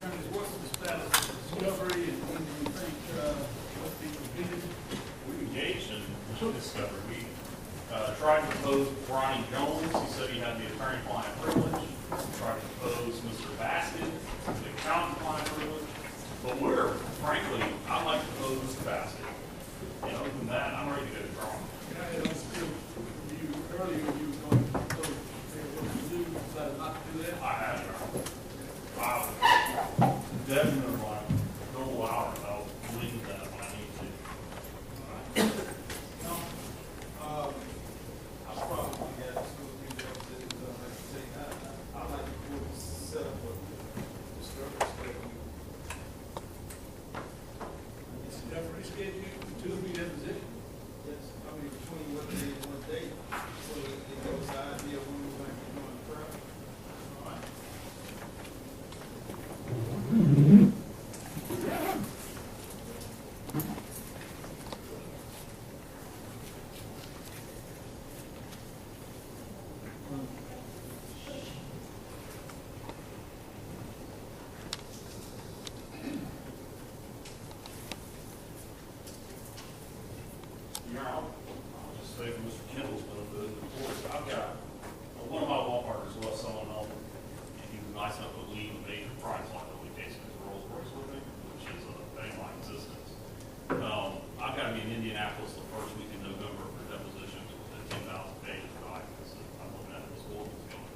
What's the status of discovery and when do you think what the completed? We engaged in discovery. We tried to propose Ronnie Jones. He said he had the attorney-client privilege. We tried to propose Mr. Basket, the accountant-client privilege. But frankly, I'd like to propose Mr. Basket. And other than that, I'm ready to go to drawing. I had on still you earlier you were going to propose what to do, decided not to do that. I have it. Wow. Definitely like a couple hours. I'll leave that when I need to. No, I probably have still think that like I say, I like to do a set up of discovery schedule. It's a definitely scheduled to be deposition. Yes, I mean between what day and what day, so it gives us an idea when we're going to be doing the prep. All right. I'll just say for Mr. Kendall's benefit, of course, I've got one of my law partners left someone home, and he was nice enough to leave a major prize liability case in his Rolls Royce with me, which is a bank my existence. I've got to be in Indianapolis the first week in November for depositions with 15,000 pages of documents that I'm looking at this world is going.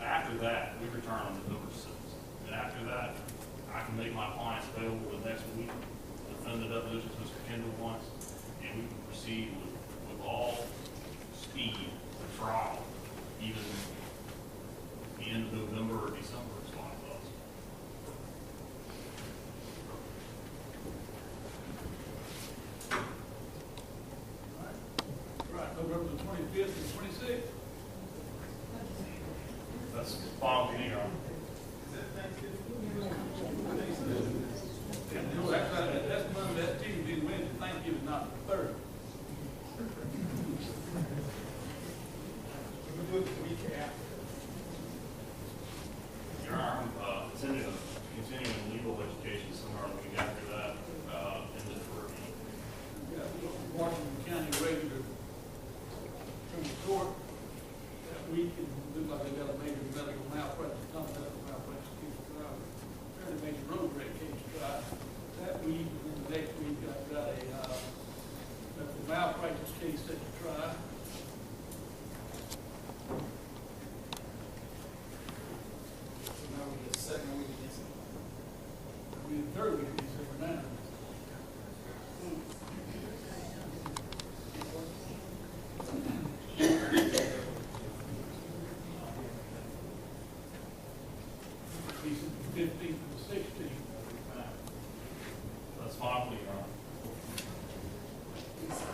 After that, we return on November 6th. And after that, I can make my clients available the next week, defend the depositions Mr. Kendall wants, and we can proceed with all speed to trial, even the end of November or December is fine with us. Right, November the 25th and 26th. That's fine with me, Your Honor. Is that Thanksgiving? No, that's Monday, that's Tuesday, Wednesday, Thanksgiving, not the third. We do it the week after. Your Honor, I'm continuing legal education somewhere on the week after that, in the review. Yeah, Washington County regular from the court that week, and look like they got a major medical malpractice, not medical malpractice case trial, fairly major road wreck case trial. That week, and then the next week, I've got a medical malpractice case set to try. So now we're the second week in December. It'll be the third week of December now. December 15th and 16th. That's fine with me, Your Honor. Yes, sir.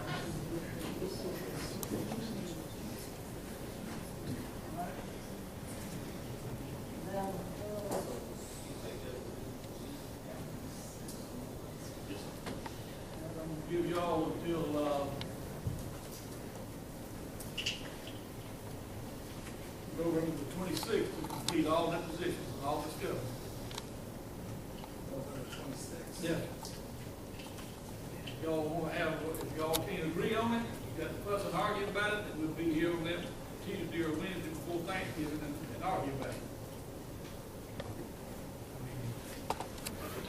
I'm gonna give y'all until, November the 26th to complete all depositions and all discovery. November 26th. Yeah. If y'all wanna have, if y'all can't agree on it, you got to fuss and argue about it, then we'll be here on that Tuesday or Wednesday before Thanksgiving and argue about it.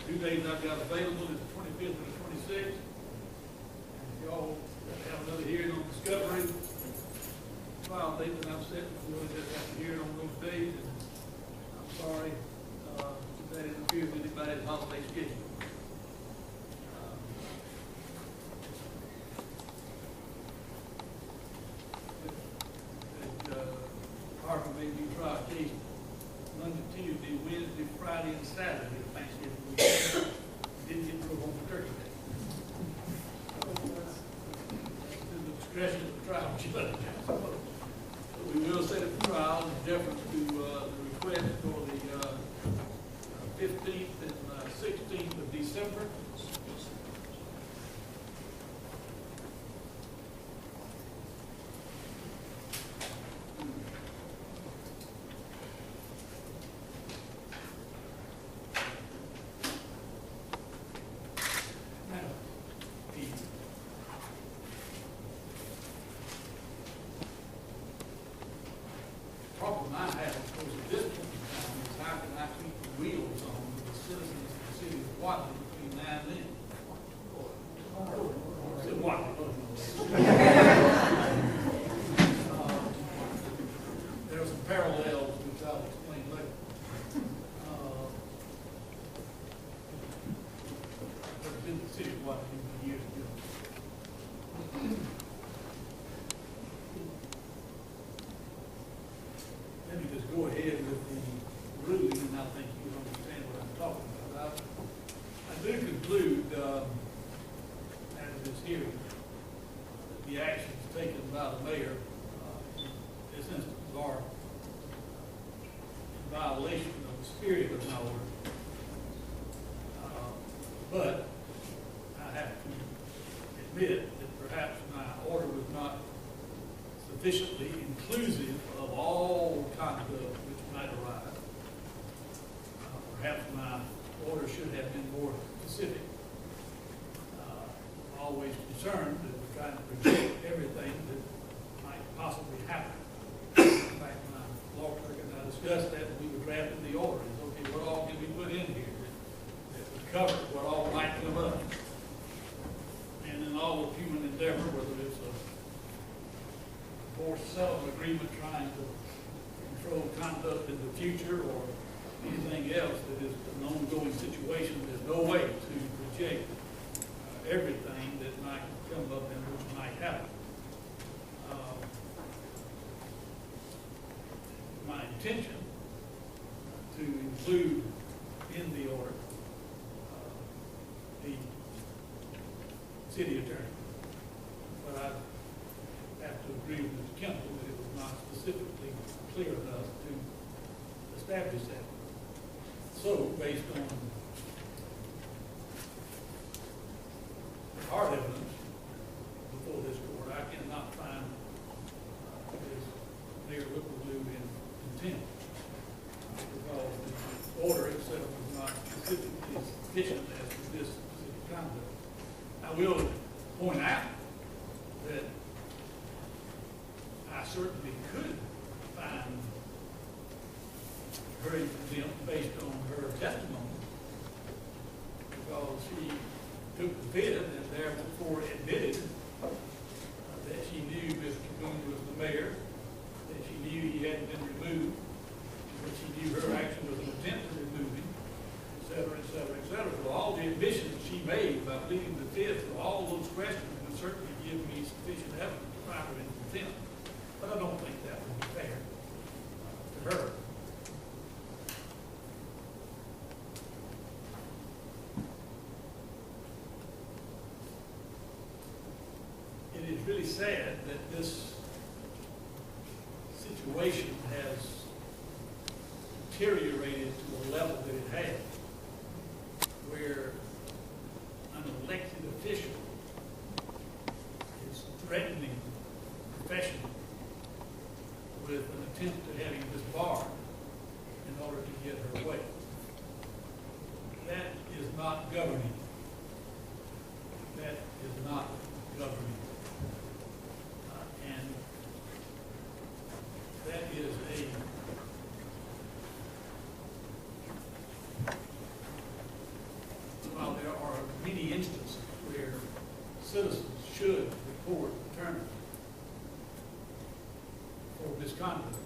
2 days I've got available is the 25th and the 26th. And if y'all have another hearing on discovery, trial date that I've set, we'll just have to hear it on those days. And I'm sorry, if that interferes with anybody's holiday schedule. Department may be trial case Monday, Tuesday, Wednesday, Friday, and Saturday of Thanksgiving week. Didn't get to go home for Turkey Day. It's in the discretion of the trial judge, I suppose. But we will set it for trial in deference to the request for the 15th and 16th of December. city of Washington years ago. Let me just go ahead with the ruling, and I think you understand what I'm talking about. I do conclude, after this hearing, that the actions taken by the mayor in this instance are in violation of the spirit of my order. But I have to admit that perhaps my order was not sufficiently inclusive of all conduct which might arise. Perhaps my order should have been more specific. Always concerned that we're trying to protect everything that might possibly happen. In fact, my law clerk and I discussed that when we were drafting the order. It's okay, what all can we put in here that would cover what all might come up? And in all of human endeavor, whether it's a forced settlement agreement trying to control conduct in the future or anything else that is an ongoing situation, there's no way to project everything that might come up and which might happen. My intention to include in the order the city attorney, but I have to agree with Mr. Kemble that it was not specifically clear enough to establish that. So, based on hard evidence before this court, I cannot find this Mayor Whipple-Lue in contempt because the order itself is not specifically sufficient as to this specific conduct. I will point out that I certainly could find her in contempt based on her testimony because she took the bid and therefore admitted that she knew Mr. Boone was the mayor, that she knew he hadn't been removed, that she knew her action was an attempt to remove him, et cetera, et cetera, et cetera. So all the admissions she made by pleading the fifth, all those questions would certainly give me sufficient evidence to find her in contempt. But I don't think that would be fair to her. It is really sad that this situation has deteriorated to a level that it has, where an elected official is threatening the profession with an attempt to having disbarred in order to get her way. That is not governing. That is not governing. And that is while there are many instances where citizens should report attorneys for misconduct,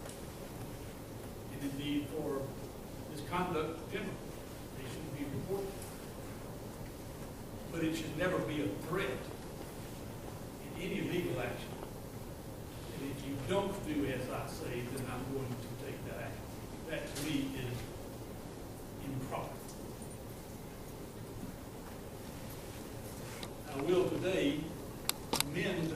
and indeed for misconduct generally, they should be reported. But it should never be a threat in any legal action. And if you don't do as I say, then I'm going to take that action. That to me is improper. I will today amend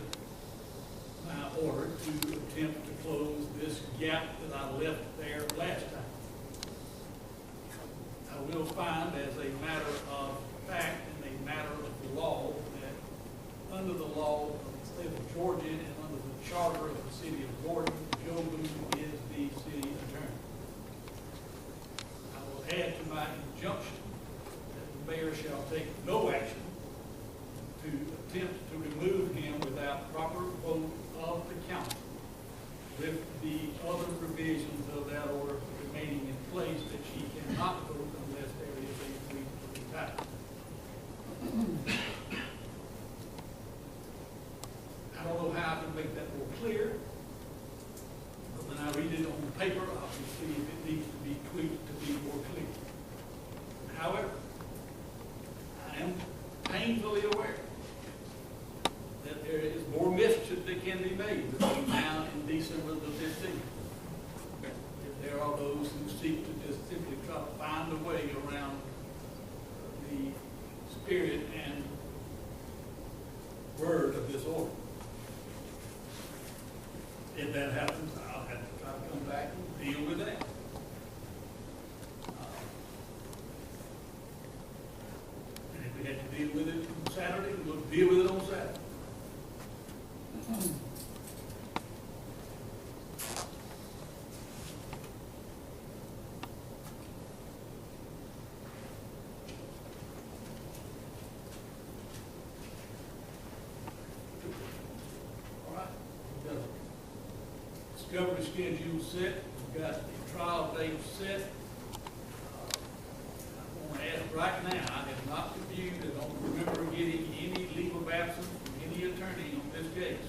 my order to attempt to close this gap that I left there last time. I will find as a matter of fact and a matter of law that under the law of the state of Georgia and under the charter of the city of Gordon, Joe Boone is the city attorney. I will add to my injunction that the mayor shall take no action to attempt to remove him without proper vote of the council, with the other provisions of that order remaining in place that she cannot vote unless there is a free tie. I don't know how I can make that more clear, but when I read it on paper, I can see if it needs to be tweaked to be more clear. However, I am painfully fully aware that there is more mischief that can be made between now and December the 15th. There are those who seek to just simply try to find a way around the spirit and word of this order. If that happens, I'll have to try to come back and deal with that. And if we had to deal with it on Saturday, we'll deal with it on Saturday. Discovery schedule set, we've got the trial date set. I want to ask right now, I have not reviewed, I don't remember getting any leave of absence from any attorney on this case.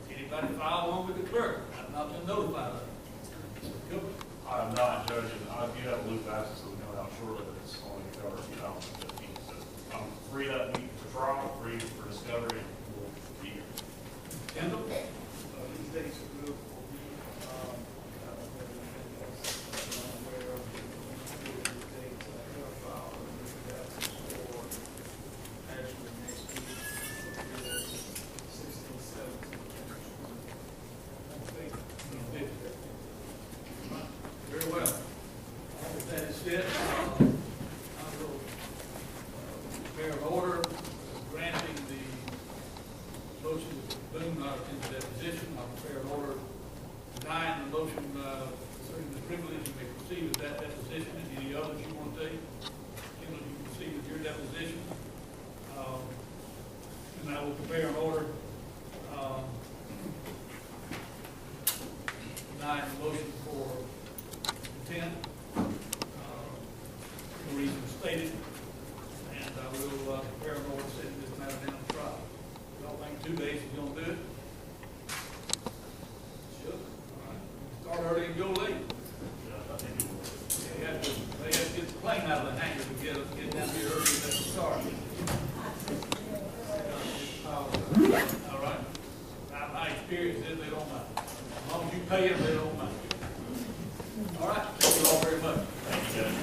Anybody file one with the clerk? I've not been notified of it. I'm not judging. I do have a loop absence, so we know how shortly that it's only covered, you know, 15. So I'm free that week for trial, free for discovery, and we'll be here. Kendall? These dates are good for me. I don't have anything else I'm aware of. These dates I have filed a leave of absence for actually next week. It is 16, 17. Very well. With that is said, I will prepare an order granting the motion to Boone not into that position. I'll prepare an order denying the motion concerning the privilege. You may proceed with that deposition. And any others you want to take? Kendall, you can proceed with your deposition. And I will prepare an order denying the motion for contempt, for reasons stated. And I will prepare an order setting this matter down to trial. Y'all think 2 days is going to do it? Sure. All right. Start early and go late. They have to get the plane out of the hangar to get down here early and let them start. All right. My experience is they don't mind. As long as you pay them, they don't mind. All right. Thank you all very much. Thank you, Judge.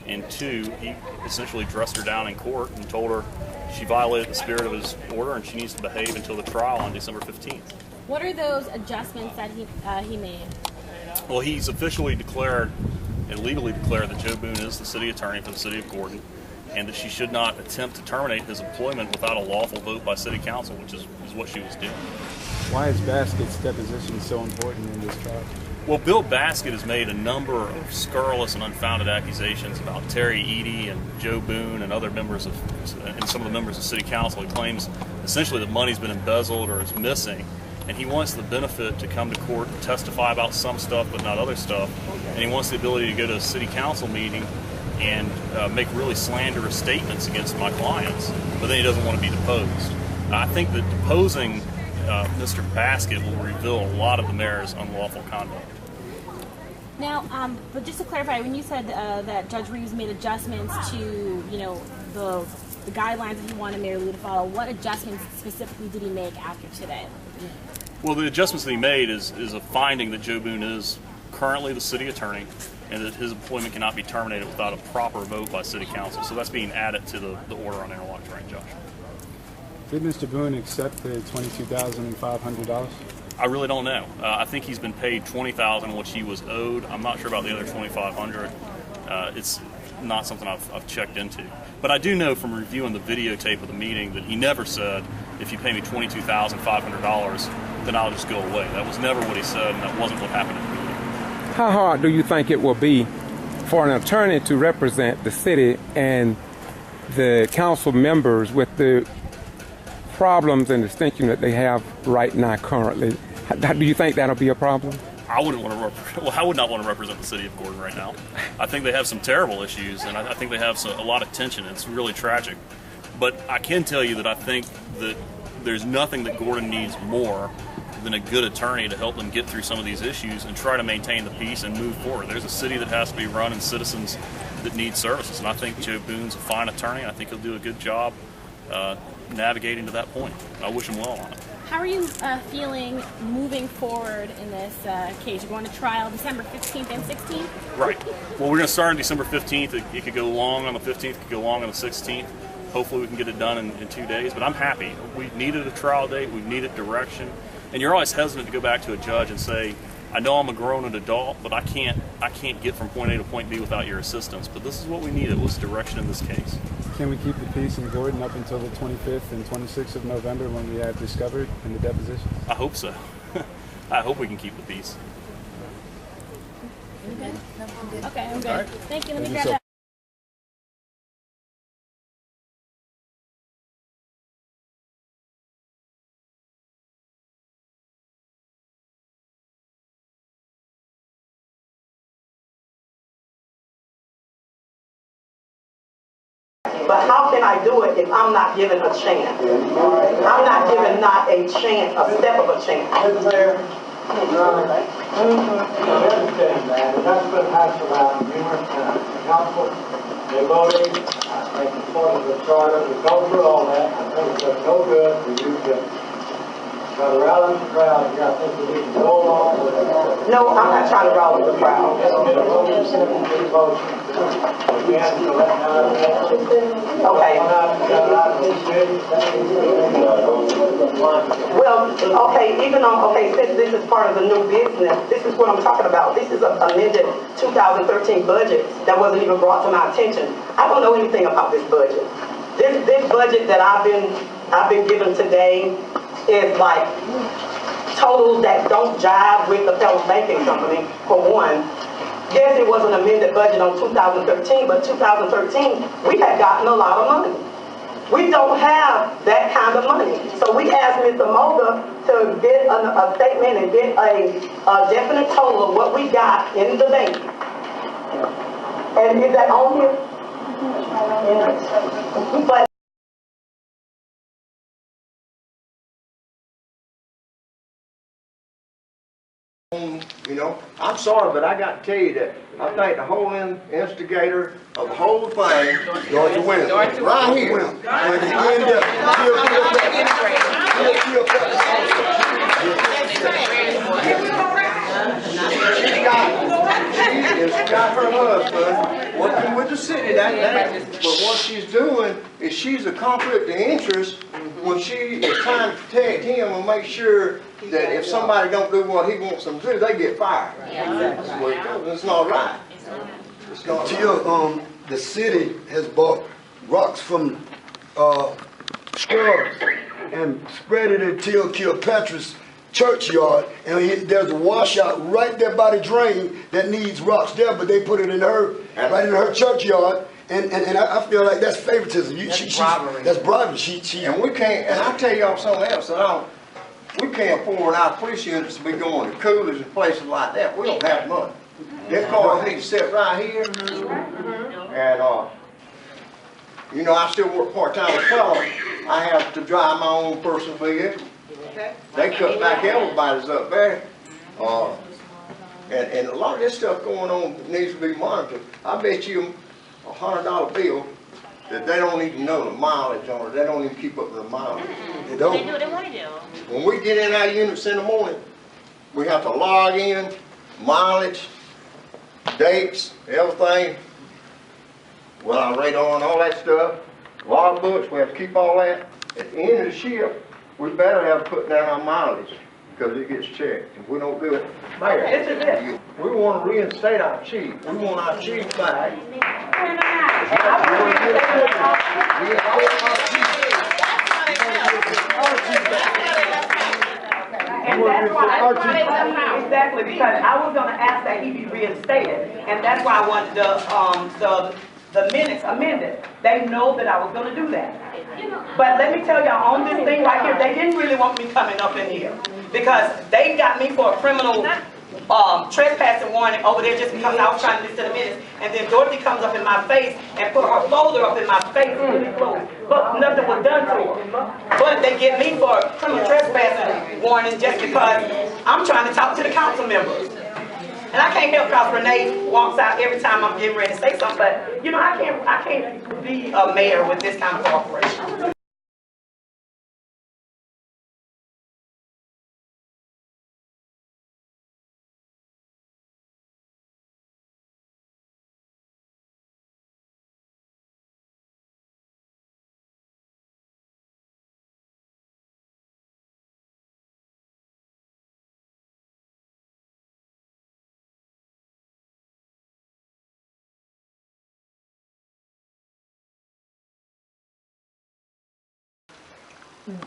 And 2, he essentially dressed her down in court and told her she violated the spirit of his order and she needs to behave until the trial on December 15th. What are those adjustments that he made? Well, he's officially declared and legally declared that Joe Boone is the city attorney for the city of Gordon and that she should not attempt to terminate his employment without a lawful vote by city council, which is what she was doing. Why is Baskett's deposition so important in this trial? Well, Bill Baskett has made a number of scurrilous and unfounded accusations about Terry Eady and Joe Boone and other members of, and some of the members of City Council. He claims essentially that money's been embezzled or is missing, and he wants the benefit to come to court and testify about some stuff but not other stuff, and he wants the ability to go to a City Council meeting and make really slanderous statements against my clients, but then he doesn't want to be deposed. I think that deposing Mr. Baskett will reveal a lot of the mayor's unlawful conduct. Now, but just to clarify, when you said that Judge Reeves made adjustments to, the guidelines that he wanted Mayor Lue to follow, what adjustments specifically did he make after today? Well, the adjustments that he made is a finding that Joe Boone is currently the city attorney and that his employment cannot be terminated without a proper vote by city council. So that's being added to the order on interlocutory injunction. Did Mr. Boone accept the $22,500? I really don't know. I think he's been paid $20,000, which he was owed. I'm not sure about the other $2,500. It's not something I've checked into. But I do know from reviewing the videotape of the meeting that he never said, if you pay me $22,500, then I'll just go away. That was never what he said, and that wasn't what happened at the meeting. How hard do you think it will be for an attorney to represent the city and the council members with the problems and distinction that they have right now currently? How do you think that'll be a problem? I would not want to represent the city of Gordon right now. I think they have some terrible issues, and I think they have a lot of tension. It's really tragic. But I can tell you that I think that there's nothing that Gordon needs more than a good attorney to help them get through some of these issues and try to maintain the peace and move forward. There's a city that has to be run and citizens that need services, and I think Joe Boone's a fine attorney. I think he'll do a good job navigating to that point. I wish him well on it. How are you feeling moving forward in this case? You're going to trial December 15th and 16th? Right. Well, we're going to start on December 15th. It could go long on the 15th, it could go long on the 16th. Hopefully we can get it done in 2 days, but I'm happy. We needed a trial date, we needed direction, and you're always hesitant to go back to a judge and say, I know I'm a grown adult, but I can't get from point A to point B without your assistance. But this is what we needed, was direction in this case. Can we keep the peace in Gordon up until the 25th and 26th of November when we have discovered in the deposition? I hope so. I hope we can keep the peace. Okay, I'm good. All right. Thank you. Let me Thank you grab so that. But how can I do it if I'm not given a chance? I'm not given not a chance, a step of a chance. Mr. Mayor, that's been passed around numerous times. Council, they voted, I think it's part of the charter, we go through all that. I think it's no good for you to try to rally the crowd. I think we need to go along with it. No, I'm not trying to rally the crowd. Okay. Well, okay, since this is part of the new business, this is what I'm talking about. This is an amended 2013 budget that wasn't even brought to my attention. I don't know anything about this budget. This budget that I've been given today is like totals that don't jive with the Federal Banking Company, for one. Yes, it was an amended budget on 2013, but 2013, we had gotten a lot of money. We don't have that kind of money. So we asked Mr. Moga to get a statement and get a definite total of what we got in the bank. And is that on here? But You know, I'm sorry, but I got to tell you that I think the whole instigator of the whole thing, George Wynn, right here, when he ended up, she's got her husband working with the city but what she's doing is she's a conflict of interest when she is trying to protect him and make sure that if somebody don't do what he wants them to do, they get fired. That's the way it goes. It's not right. It's not right. The city has bought rocks from scrubs and spread it in Kilpatrick's churchyard, and there's a washout right there by the drain that needs rocks there, but they put it in her, right in her churchyard, and I feel like that's favoritism. That's bribery. That's bribery. And we can't, and I'll tell y'all something else, we can't afford our police units to be going to coolers and places like that. We don't have money. Their cars need to sit right here, and you know, I still work part-time with Pelham. I have to drive my own personal vehicle. They cut back everybody's up there. And a lot of this stuff going on needs to be monitored. I bet you $100 bill that they don't even know the mileage on it. They don't even keep up with the mileage. They do what they want to do. When we get in our units in the morning, we have to log in, mileage, dates, everything. Well, our radar and all that stuff, log books, we have to keep all that. At the end of the shift, we better have to put down our mileage because it gets checked. If we don't do it, Mayor, this is it. We want to reinstate our chief. We want our chief back. And that's why, exactly, because I was gonna ask that he be reinstated, and that's why I wanted the minutes amended. They know that I was gonna do that. But let me tell y'all, on this thing right here, they didn't really want me coming up in here, because they got me for a criminal trespassing warning over there just because I was trying to listen to the minutes, and then Dorothy comes up in my face and put her folder up in my face really close, but nothing was done to her. But they get me for a criminal trespassing warning just because I'm trying to talk to the council members. And I can't help because Renee walks out every time I'm getting ready to say something, but you know, I can't be a mayor with this kind of cooperation.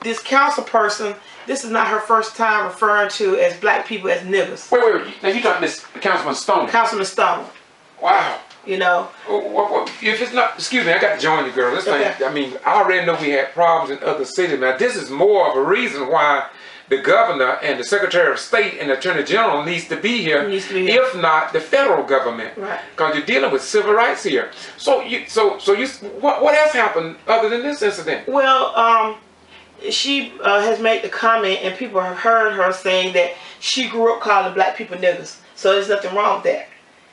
This council person, this is not her first time referring to as black people as niggers. Wait. Now you talking this Councilman Stone? Councilman Stone. Wow. You know. If it's not, excuse me, I got to join you, girl. This thing, I mean, I already know we had problems in other cities. Now this is more of a reason why the governor and the Secretary of State and the Attorney General needs to be here. If not the federal government, right? Because you're dealing with civil rights here. So what else happened other than this incident? Well, she has made the comment, and people have heard her saying that she grew up calling black people niggers. So there's nothing wrong with that,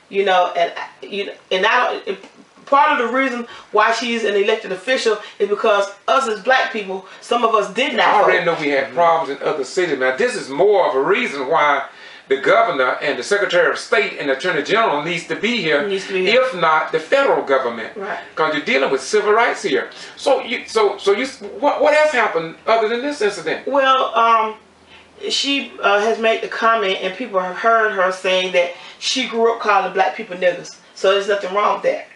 you know. And part of the reason why she's an elected official is because us as black people, some of us did not. I already know we had problems in other cities. Now this is more of a reason why the governor and the Secretary of State and the Attorney General needs to be here. If not the federal government, right? Because you're dealing with civil rights here. So what else happened other than this incident? Well, she has made the comment, and people have heard her saying that she grew up calling black people niggers. So there's nothing wrong with that.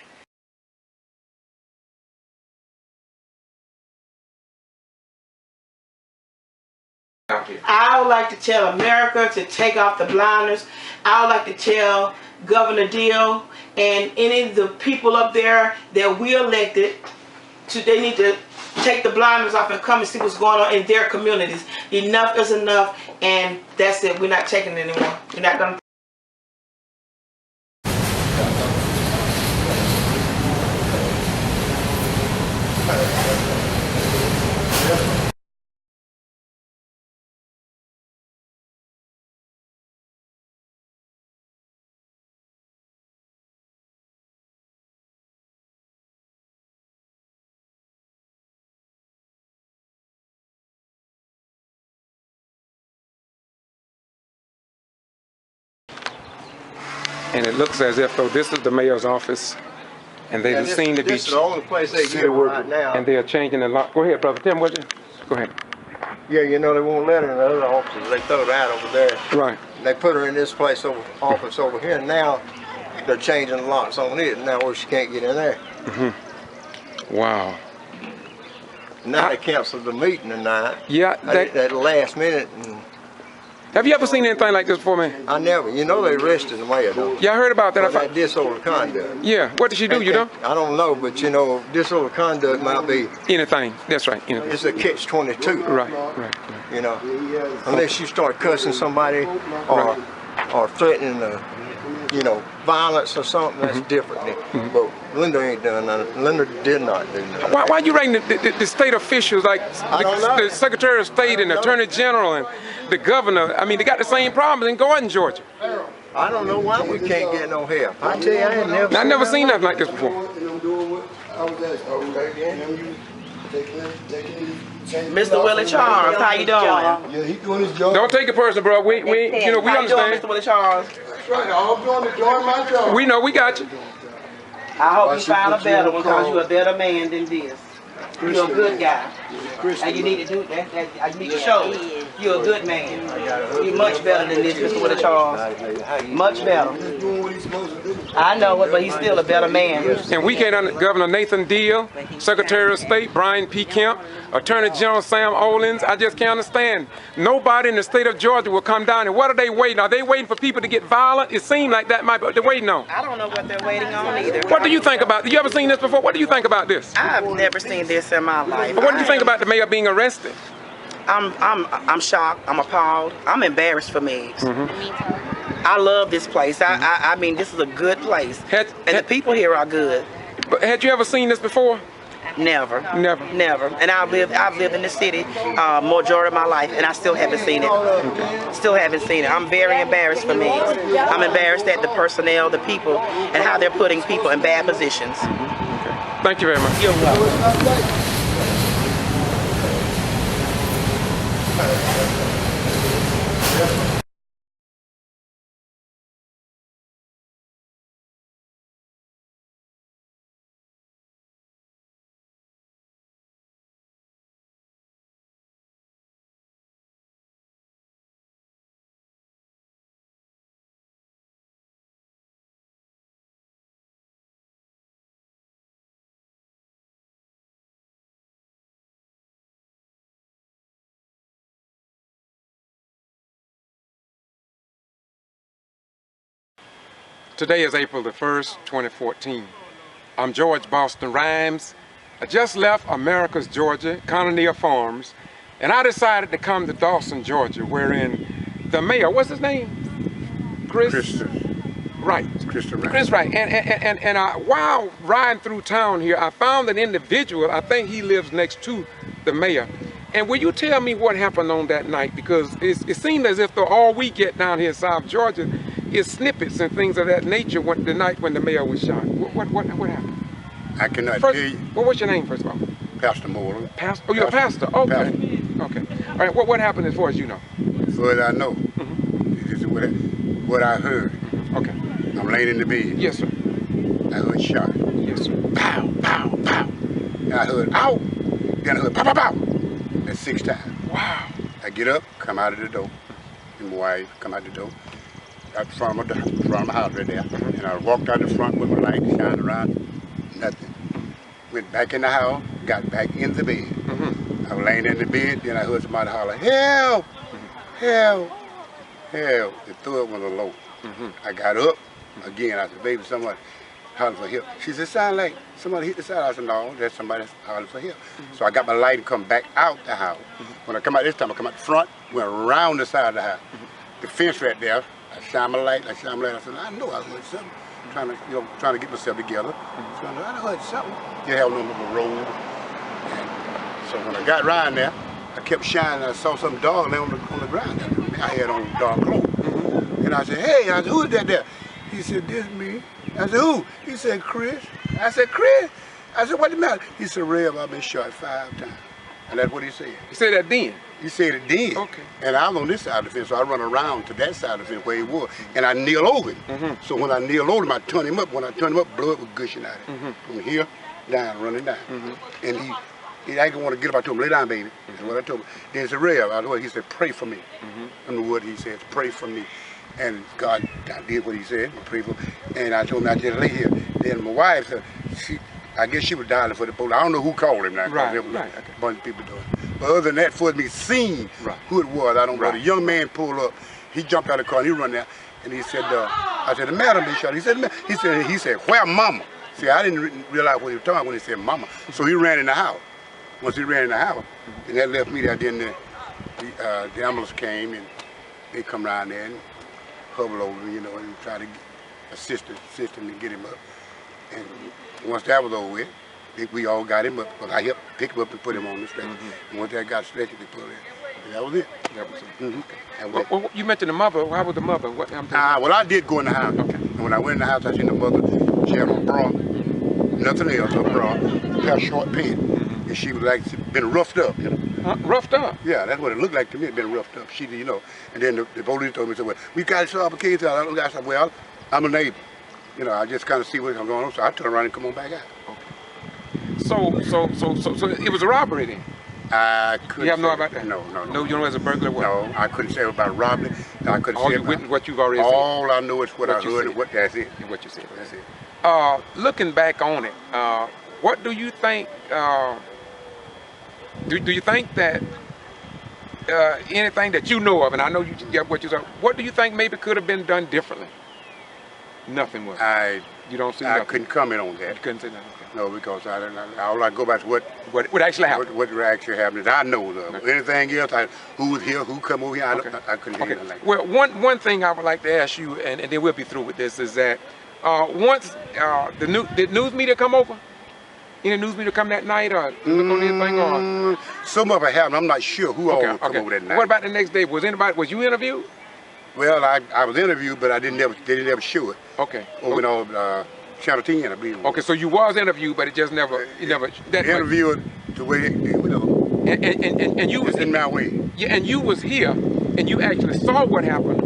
I would like to tell America to take off the blinders. I would like to tell Governor Deal and any of the people up there that we elected they need to take the blinders off and come and see what's going on in their communities. Enough is enough, and that's it. We're not taking it anymore. We're not going to. And it looks as if though this is the mayor's office, and they seem to be. This is the only place they get right now. And they are changing the lock. Go ahead, brother Tim. What you? Go ahead. Yeah, you know they won't let her in the other offices. They throw her out over there. Right. And they put her in this place office over here. Now they're changing the locks on it. Now where she can't get in there. Wow. Now they canceled the meeting tonight. Yeah. At the last minute. And have you ever seen anything like this before, man? I never. You know they arrested the mayor, though. Yeah, I heard about that. For that disorderly conduct. Yeah. What did she do? You know? I don't know, but you know, disorderly conduct might be anything. That's right. Anything. It's a catch-22. Right. You know, unless you start cussing somebody or threatening violence or something, that's different. But Linda ain't done nothing. Linda did not do nothing. Why you ranking the state officials like the Secretary of State and the Attorney General and the governor? I mean, they got the same problems in Gordon, Georgia. I don't know why we can't get no help. I tell you, I ain't never. I never seen nothing like this before. How was that? Okay, then. Mr. Willie Charles, how you doing? Yeah, he doing his job. Don't take it personal, bro. We How you doing, understand. Mr. Willie Charles? That's right. I'm doing my job. We know, we got you. I hope you find a better one because you're a better man than this. You're a good guy. And you need to do that. You need to show you're a good man. You're much better than this, Mr. Willie Charles. Much better. He's doing what he's supposed to do. I know it, but he's still a better man. And we can't Governor Nathan Deal, Secretary of State Brian P. Kemp, Attorney General Sam Olens. I just can't understand. Nobody in the state of Georgia will come down. And what are they waiting? Are they waiting for people to get violent? It seems like that might be what they're waiting on. I don't know what they're waiting on either. What do you think about it? You ever seen this before? What do you think about this? I've never seen this in my life. What do you think about the mayor being arrested? I'm shocked. I'm appalled. I'm embarrassed for Megs. I love this place. I mean, this is a good place. And the people here are good. But had you ever seen this before? Never. Never. Never. And I've lived in the city majority of my life, and I still haven't seen it. Still haven't seen it. I'm very embarrassed for Megs. I'm embarrassed at the personnel, the people, and how they're putting people in bad positions. Thank you very much. You're welcome. Today is April the 1st, 2014. I'm George Boston Rhymes. I just left America's Georgia, Colonial Farms, and I decided to come to Dawson, Georgia, wherein the mayor, what's his name? Chris Wright. Chris Wright. And while riding through town here, I found an individual, I think he lives next to the mayor. And will you tell me what happened on that night? Because it seemed as if all we get down here in South Georgia is snippets and things of that nature the night when the mayor was shot. What happened? I cannot tell you. What was your name, first of all? Pastor Moore. Pastor? Oh, you're a pastor? Okay. Pastor. Okay. All right, what happened as far as you know? As far as I know, this is what I heard. Okay. I'm laying in the bed. Yes, sir. I heard shot. Yes, sir. Pow, pow, pow. And I heard ow. Then I heard pow, pow, pow. That's 6 times. Wow. I get up, come out of the door, and my wife come out the door. Out front of the house right there. And I walked out the front with my light shining around, nothing. Went back in the house, got back in the bed. I was laying in the bed, then I heard somebody holler, help, help, help. The third one was low. I got up, again, I said, baby, somebody hollering for help. She said, sound like somebody hit the side. I said, no, that's somebody hollering for help. So I got my light and come back out the house. When I come out this time, I come out the front, went around the side of the house. The fence right there, I shine my light, I said, I know I heard something. Trying to get myself together. So I heard something. You have no little road. And so when I got around there, I kept shining. I saw something dark there on the ground. I had on dark clothes. And I said, hey, who is that there? He said, this me. I said, who? He said, Chris. I said, Chris? I said, what the matter? He said, Rev, I've been shot 5 times. And that's what he said. He said that then? He said it then. Okay. And I was on this side of the fence, so I run around to that side of the fence where he was. And I kneel over him. So when I kneel over him, I turn him up. When I turn him up, blood was gushing out of him. From here, down, running down. And he didn't want to get up. I told him, lay down, baby. That's what I told him. Then he said, Rev, he said, pray for me. I don't know what he said, pray for me. And God did what he said, pray for me. And I told him I just lay here. Then my wife, I guess she was dialing for the police. I don't know who called him now. Right, okay. A bunch of people doing it. But other than that, for me seeing who it was, I don't know. The young man pulled up. He jumped out of the car and he run there. And he said, I said, the madam been shot. He said, where mama? See, I didn't realize what he was talking about when he said mama. So he ran in the house. Once he ran in the house, and that left me there. Then the ambulance came and they come around there and hubble over me, and try to assist him and get him up. And once that was over with, we all got him up. But I helped pick him up and put him on the stretcher. And once that got stretched, they put him in. And that was it. That was it. Well, you mentioned the mother. How was the mother? What happened? Well, I did go in the house. Okay. And when I went in the house, I seen the mother. She had a bra. nothing else, a bra, pair of short pants. And she was like, been roughed up, you know. Roughed up? Yeah, that's what it looked like to me, it been roughed up. She, you know, and then the police told me, said, well, we got to solve a case. I said, well, I'm a neighbor. You know, I just kind of see what's going on, so I turn around and come on back out. So it was a robbery then? I couldn't. You have no say about that? No. No, you know as a burglar? What? No, I couldn't say about robbery. I couldn't all say you about witnessed what you've already said? All I know is what I heard and what, that's it. What you said. That's it. Looking back on it, what do you think, do you think that anything that you know of, and I know you get what you said, what do you think maybe could have been done differently? Nothing was. You don't see nothing. I couldn't comment on that. You couldn't say nothing. No, because all I go back to what actually happened. What actually happened. I know of. Okay. Anything else, who was here, who come over here, I couldn't hear anything like that. Well, one thing I would like to ask you, and then we'll be through with this, is that once did news media come over? Any news media come that night or look on anything? Or? Some of it happened. I'm not sure who all come over that night. What about the next day? Was you interviewed? Well, I was interviewed, but they didn't ever show it. Okay. Over on Channel 10, I believe. Okay, so you was interviewed, but it just never, interviewed the way, you know. And you was in my way. Yeah, and you was here, and you actually saw what happened.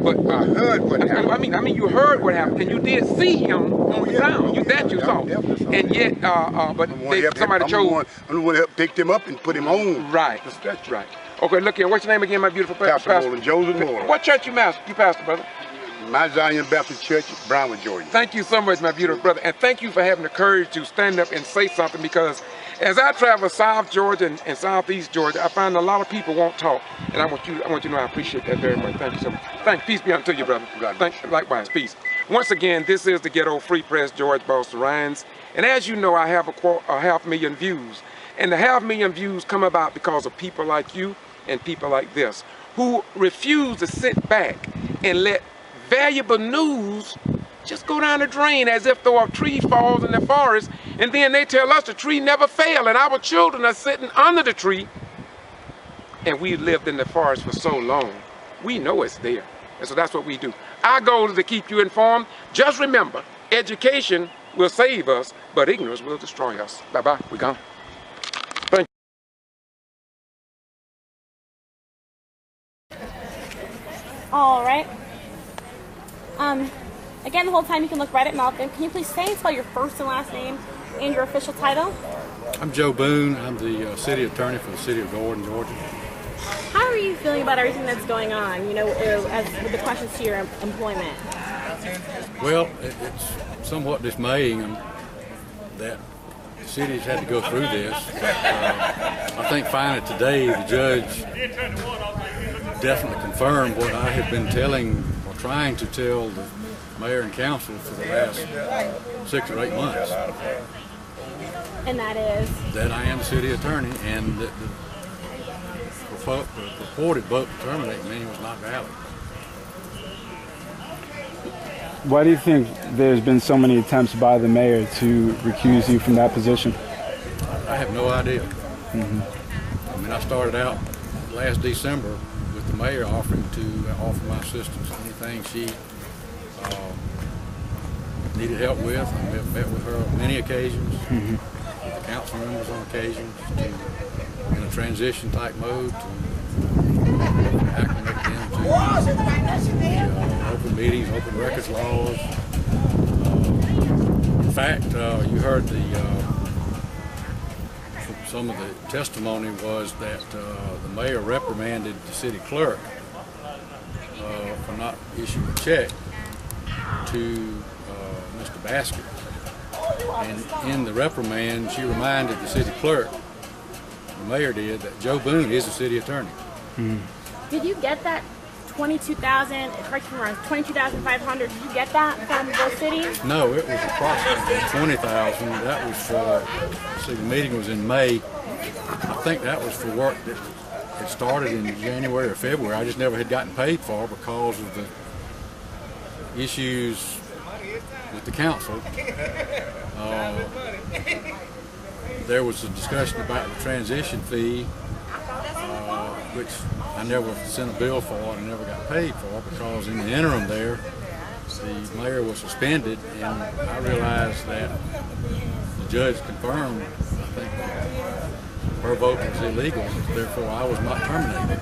But I heard what happened. I mean, you heard what happened, and you did see him on the sound. You saw. And yet, but somebody chose. I'm the one that picked him up and put him on. Right. The stretcher. Right. Okay, look here. What's your name again, my beautiful pastor? Pastor Joseph Moore. What church you pastor, brother? Mount Zion Baptist Church, Brownwood, Georgia. Thank you so much, my beautiful brother, and thank you for having the courage to stand up and say something, because as I travel South Georgia and Southeast Georgia, I find a lot of people won't talk, and I want you to know I appreciate that very much. Thank you so much. Peace be unto you, brother. Likewise, peace. Once again, this is the Ghetto Free Press, George Boston Rhines, and as you know, I have a 500,000 views, and the 500,000 views come about because of people like you and people like this, who refuse to sit back and let valuable news just go down the drain as if though a tree falls in the forest, and then they tell us the tree never fell, and our children are sitting under the tree, and we lived in the forest for so long. We know it's there, and so that's what we do. Our goal is to keep you informed. Just remember, education will save us, but ignorance will destroy us. Bye-bye, we're gone. Thank you. All right. Again, the whole time you can look right at Malcolm. Can you please say and spell your first and last name and your official title? I'm Joe Boone. I'm the city attorney for the city of Gordon, Georgia. How are you feeling about everything that's going on, you know, as with the questions to your employment? Well, it's somewhat dismaying that the city's had to go through this. But, I think finally today the judge definitely confirmed what I had been trying to tell the mayor and council for the last 6 or 8 months. And that is? That I am the city attorney, and that the purported vote to terminate me was not valid. Why do you think there's been so many attempts by the mayor to recuse you from that position? I have no idea. I mean, I started out last December with the mayor offering to offer my assistance anything she needed help with. I met with her on many occasions, with the council members on occasions, in a transition type mode to acclimate them to open meetings, open records laws. In fact, you heard some of the testimony was that the mayor reprimanded the city clerk for not issuing a check to Mr. Basket. And in the reprimand, she reminded the city clerk, the mayor did, that Joe Boone is the city attorney. Did you get that 22,000? Correct me if I'm wrong. 22,500. Did you get that from the city? No, it was approximately 20,000. That was see, the meeting was in May. I think that was for work that had started in January or February. I just never had gotten paid for because of the issues with the council. There was a discussion about the transition fee, which I never sent a bill for and I never got paid for, because in the interim there, the mayor was suspended, and I realized that the judge confirmed, I think, her vote was illegal, therefore I was not terminated.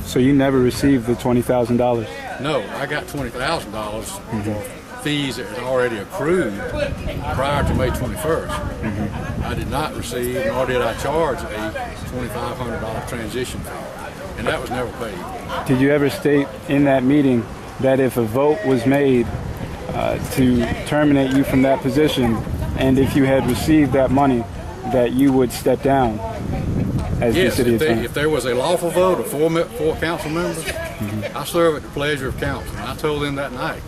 So you never received the $20,000? No, I got $20,000 for fees that had already accrued prior to May 21st. I did not receive, nor did I charge a $2,500 transition fee, and that was never paid. Did you ever state in that meeting that if a vote was made to terminate you from that position, and if you had received that money, that you would step down as the city attorney? If there was a lawful vote of four council members, I serve at the pleasure of council. And I told them that night,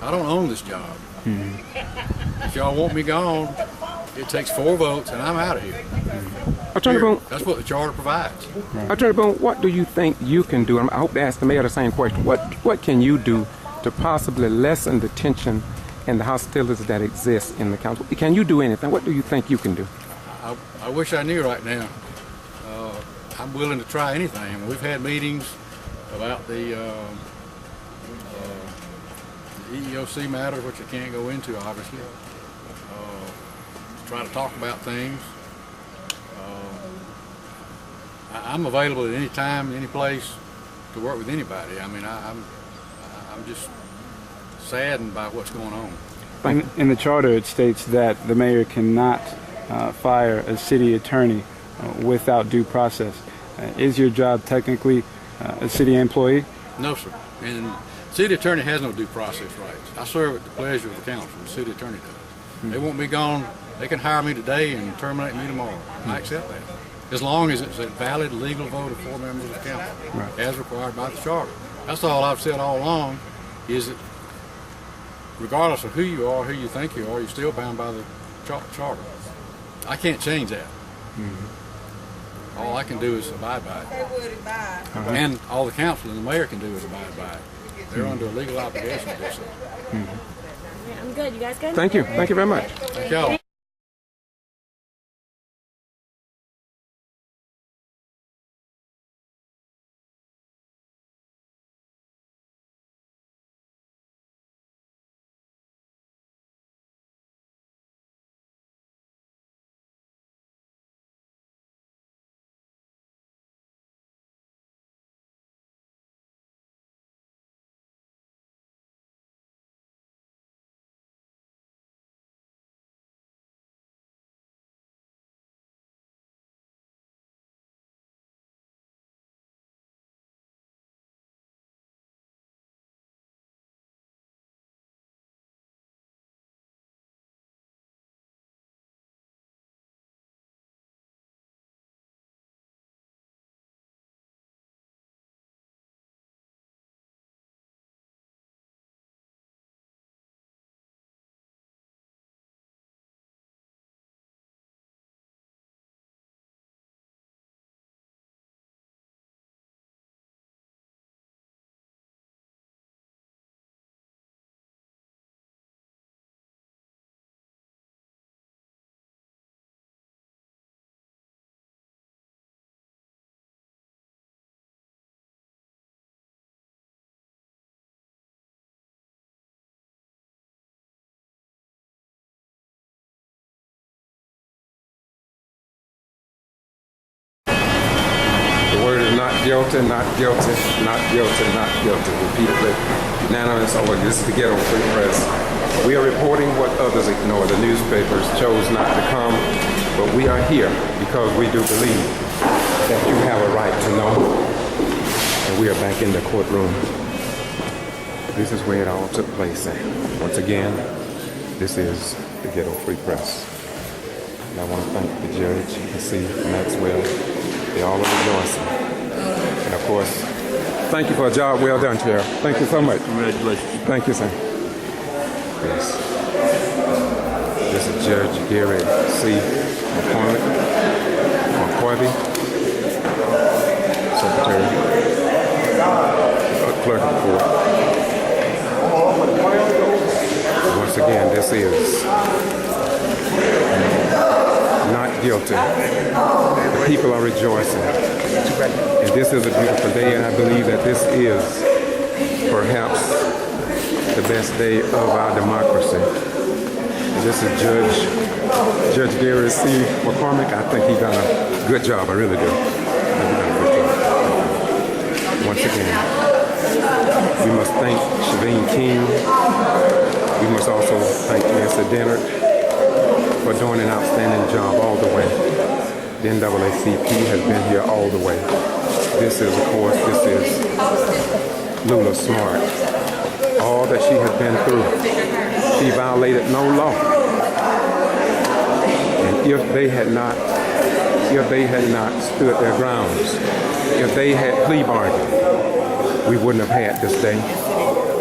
I don't own this job. If y'all want me gone, it takes 4 votes and I'm out of here. Attorney Boone, that's what the charter provides. Attorney Boone, what do you think you can do? I hope to ask the mayor the same question. What can you do to possibly lessen the tension and the hostilities that exist in the council? Can you do anything? What do you think you can do? I wish I knew right now. I'm willing to try anything. We've had meetings about the EEOC matters, which I can't go into, obviously. Try to talk about things. I'm available at any time, any place to work with anybody. I mean, I'm just saddened by what's going on. In the charter, it states that the mayor cannot fire a city attorney without due process. Is your job technically a city employee? No, sir. And city attorney has no due process rights. I serve at the pleasure of the council. The city attorney does. They want me gone. They can hire me today and terminate me tomorrow. I accept that, as long as it's a valid legal vote of 4 members of council, as required by the charter. That's all I've said all along. Is that regardless of who you are, who you think you are, you're still bound by the charter. I can't change that. All I can do is abide by it. And all the council and the mayor can do is abide by it. They're under a legal obligation to do so. I'm good. You guys good? Thank you. Thank you very much. Thank y'all. Guilty, not guilty, not guilty, not guilty. Repeatedly, unanimous. Oh, this is the Ghetto Free Press. We are reporting what others ignore. The newspapers chose not to come, but we are here because we do believe that you have a right to know. And we are back in the courtroom. This is where it all took place. And once again, this is the Ghetto Free Press. And I want to thank the judge, you can see Maxwell. They all are rejoicing. And of course, thank you for a job well done, Chair. Thank you so much. Congratulations. Thank you, sir. Yes. This is Judge Gary C. McCorvey, Secretary, Clerk of the Court. Once again, this is not guilty. The people are rejoicing. And this is a beautiful day, and I believe that this is perhaps the best day of our democracy. This is Judge Gary C. McCormick. I think he done a good job. I really do. Once again, we must thank Shaveen King. We must also thank Mr. Dennard for doing an outstanding job all the way. The NAACP has been here all the way. This is, of course, Lula Smart. All that she has been through. She violated no law. And if they had not stood their grounds, if they had plea bargained, we wouldn't have had this day.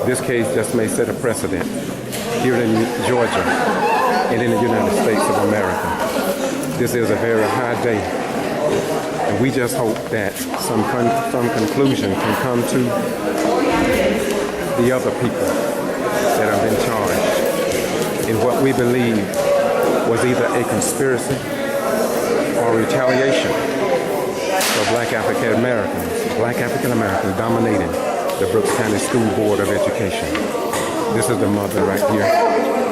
This case just may set a precedent here in Georgia and in the United States of America. This is a very high day, and we just hope that some conclusion can come to the other people that have been charged in what we believe was either a conspiracy or retaliation for Black African Americans dominating the Brooks County School Board of Education. This is the mother right here.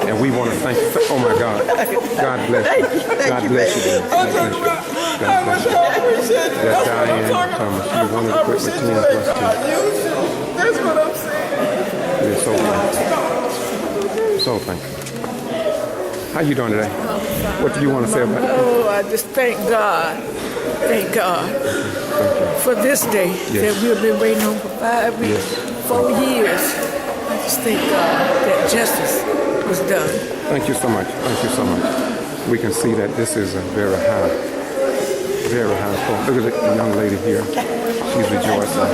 And we want to thank you. Oh my God. God bless you. God bless you. God bless you. God bless you. That's Diane Thomas. You wanted to quit with 10 plus 2. That's what I'm saying. We're so thankful. So thankful. How you doing today? What do you want to say about it? Oh, I just thank God. Thank God for this day that we've been waiting on for 4 years. I just thank God that justice was done. Thank you so much. Thank you so much. We can see that this is a very high point. Look at the young lady here. She's rejoicing.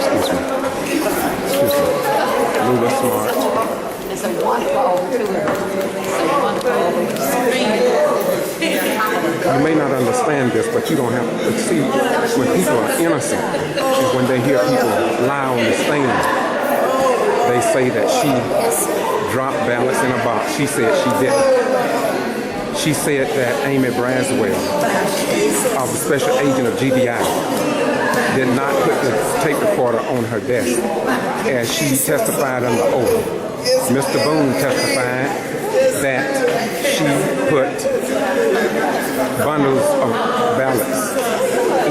Excuse me. Lula Smart. It's a wonderful opportunity. You may not understand this, but you don't have to see when people are innocent, and when they hear people lie on the stand, they say that she dropped ballots in a box. She said she didn't. She said that Amy Braswell, the special agent of G.B.R, did not put the tape recorder on her desk as she testified under oath. Mr. Boone testified that she put bundles of ballots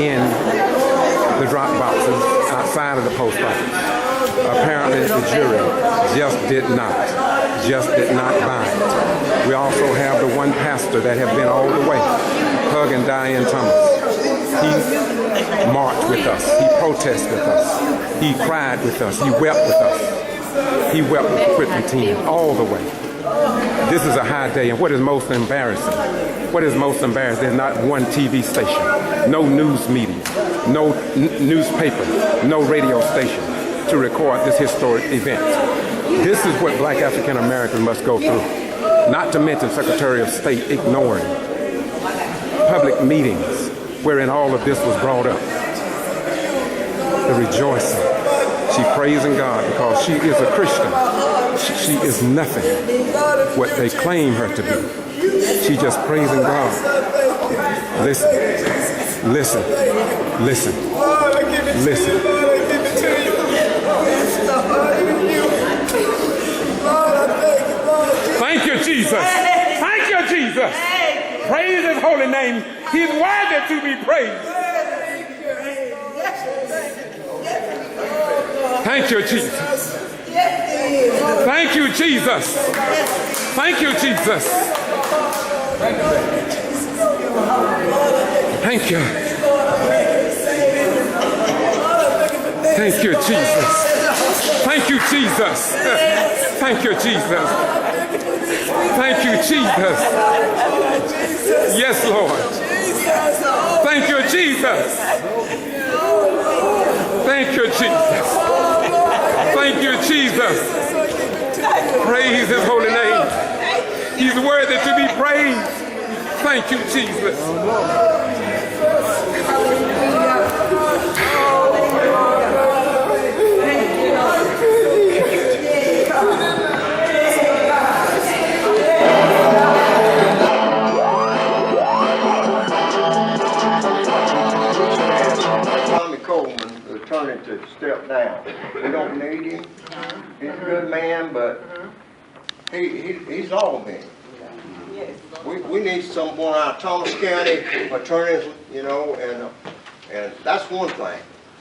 in the drop boxes outside of the post office. Apparently the jury just did not buy it. We also have the one pastor that have been all the way, hugging Diane Thomas. He marched with us. He protested with us. He cried with us. He wept with us. He wept with the Whitman team all the way. This is a high day, and what is most embarrassing? There's not one TV station, no news media, no newspaper, no radio station to record this historic event. This is what Black African Americans must go through. Not to mention Secretary of State ignoring public meetings wherein all of this was brought up. The rejoicing. She praising God because she is a Christian. She is nothing what they claim her to be. She just praising God. Listen. Thank you, Jesus. Thank you, Jesus. Praise his holy name. He's worthy to be praised. Thank you, Jesus. Thank you, Jesus. Thank you, Jesus. Thank you. Thank you, Jesus. Thank you, Jesus. Thank you, Jesus. Thank you, Jesus. Yes, Lord. Thank you, Jesus. Thank you, Jesus. Thank you, Jesus. Praise his holy name. He's worthy to be praised. Thank you, Jesus. Coleman, the attorney, to step down. We don't need him. He's a good He's all been. We need someone out of Thomas County attorneys, you know, and that's one thing.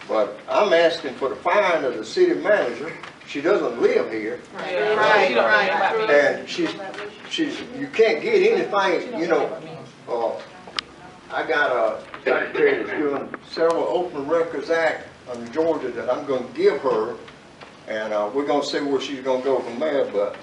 But I'm asking for the firing of the city manager. She doesn't live here. Right. And she's, you can't get anything, you know. I got a secretary that's doing several Open Records Act under Georgia that I'm going to give her, and we're going to see where she's going to go from there. But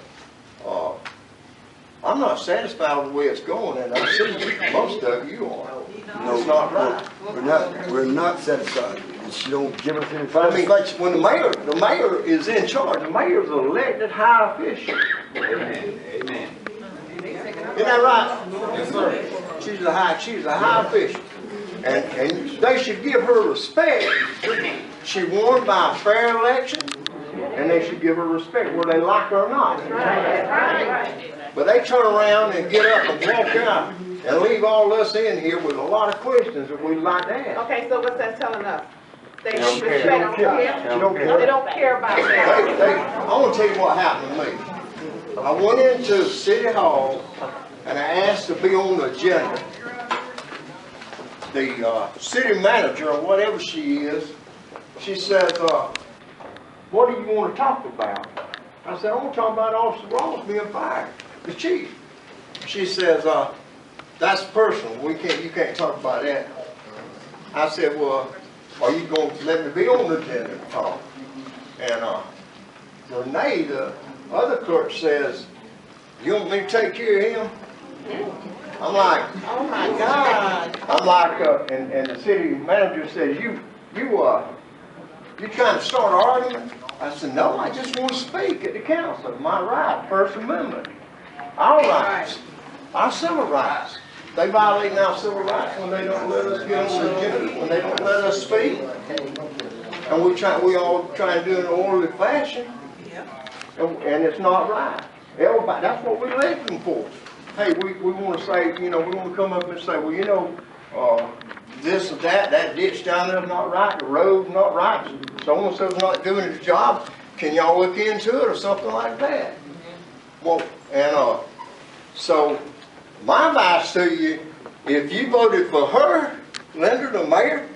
I'm not satisfied with the way it's going, and I see most of you are. No, it's not right. We're not satisfied. She don't give us any But I mean, satisfaction. when the mayor is in charge, the mayor's an elected high official. Amen. Isn't that right? Yes, sir. She's a high official. And they should give her respect. She won by a fair election, and they should give her respect whether they like her or not. But they turn around and get up and walk out and leave all us in here with a lot of questions that we'd like to ask. Okay, so what's that telling us? They don't care. They don't care. They don't care about that. I want to tell you what happened to me. I went into City Hall and I asked to be on the agenda. The city manager, or whatever she is, she says, what do you want to talk about? I said, I want to talk about Officer Ross being fired, the chief. She says, that's personal. You can't talk about that. I said, well, are you going to let me be on the agenda to talk? And Renee, the other clerk, says, you want me to take care of him? I'm like, Oh my God. I'm like, and the city manager says, you trying to start an argument? I said, no, I just want to speak at the council. My right, First Amendment. Our rights, our civil rights. They violate our civil rights when they don't let us get on the agenda, when they don't let us speak. And we all try to do it in an orderly fashion. And it's not right. Everybody, that's what we elect them for. Hey, we want to say, you know, we want to come up and say, well, you know, this or that ditch down there is not right, the road's not right, so-and-so's not doing his job. Can y'all look into it or something like that? Well, and so my advice to you, if you voted for her, Linda, the mayor,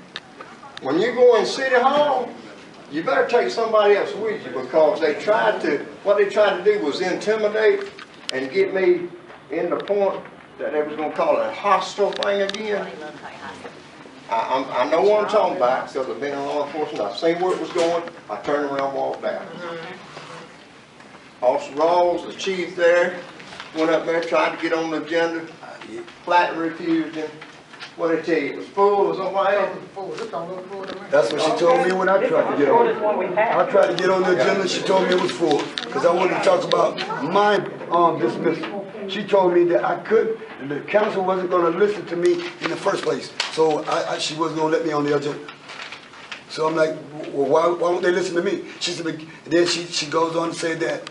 when you go in City Hall, you better take somebody else with you, because what they tried to do was intimidate and get me in the point that they was going to call it a hostile thing again. I know what I'm talking about because I've been in law enforcement. I've seen where it was going. I turned around and walked out. Officer Rawls, the chief there, went up there, tried to get on the agenda, flatly refused him. What did I tell you? It was full or somebody else? That's what she told me when I tried to get on. I tried to get on the agenda. She told me it was full because I wanted to talk about my dismissal. She told me that I could. The council wasn't going to listen to me in the first place, so she wasn't going to let me on the agenda. So I'm like, well, why won't they listen to me? She said, then she goes on to say that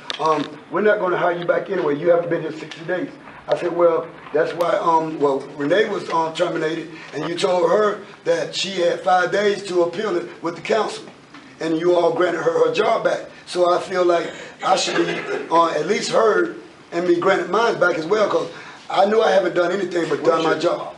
we're not going to hire you back anyway. You haven't been here 60 days. I said, well, that's why, Renee was terminated, and you told her that she had 5 days to appeal it with the council, and you all granted her job back. So I feel like I should be at least heard and be granted mine back as well, because I knew I haven't done anything but done my job.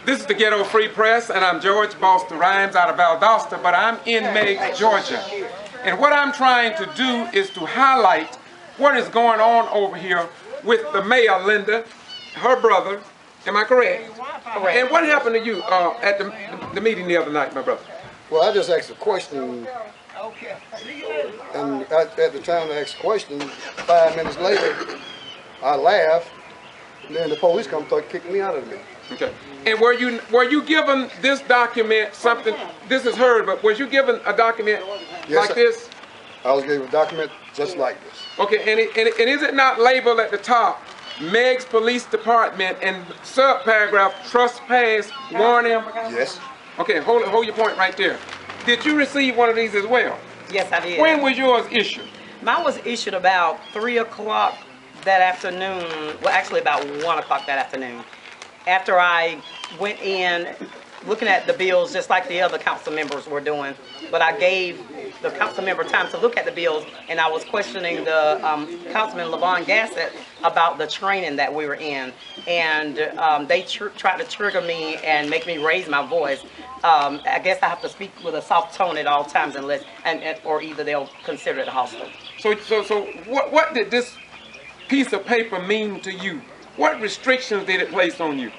This is the Ghetto Free Press, and I'm George Boston Rhymes out of Valdosta, but I'm in Meg, Georgia. And what I'm trying to do is to highlight what is going on over here with the mayor, Linda, her brother. Am I correct? Correct. And what happened to you at the meeting the other night, my brother? Well, I just asked a question, and at the time I asked a question, 5 minutes later, I laughed, and then the police come start kicking me out of the meeting. Okay. And were you given this document, something, this is heard, but was you given a document like this? I was gave a document just like this. Okay, and is it not labeled at the top, Meg's Police Department and subparagraph trespass warning? Yes. Okay, hold your point right there. Did you receive one of these as well? Yes, I did. When was yours issued? Mine was issued about 3 o'clock that afternoon, well, actually about 1 o'clock that afternoon. After I went in, looking at the bills just like the other council members were doing, but I gave the council member time to look at the bills, and I was questioning the Councilman LaVon Gassett about the training that we were in, and they tried to trigger me and make me raise my voice. I guess I have to speak with a soft tone at all times, or either they'll consider it hostile. So what did this piece of paper mean to you? What restrictions did it place on you?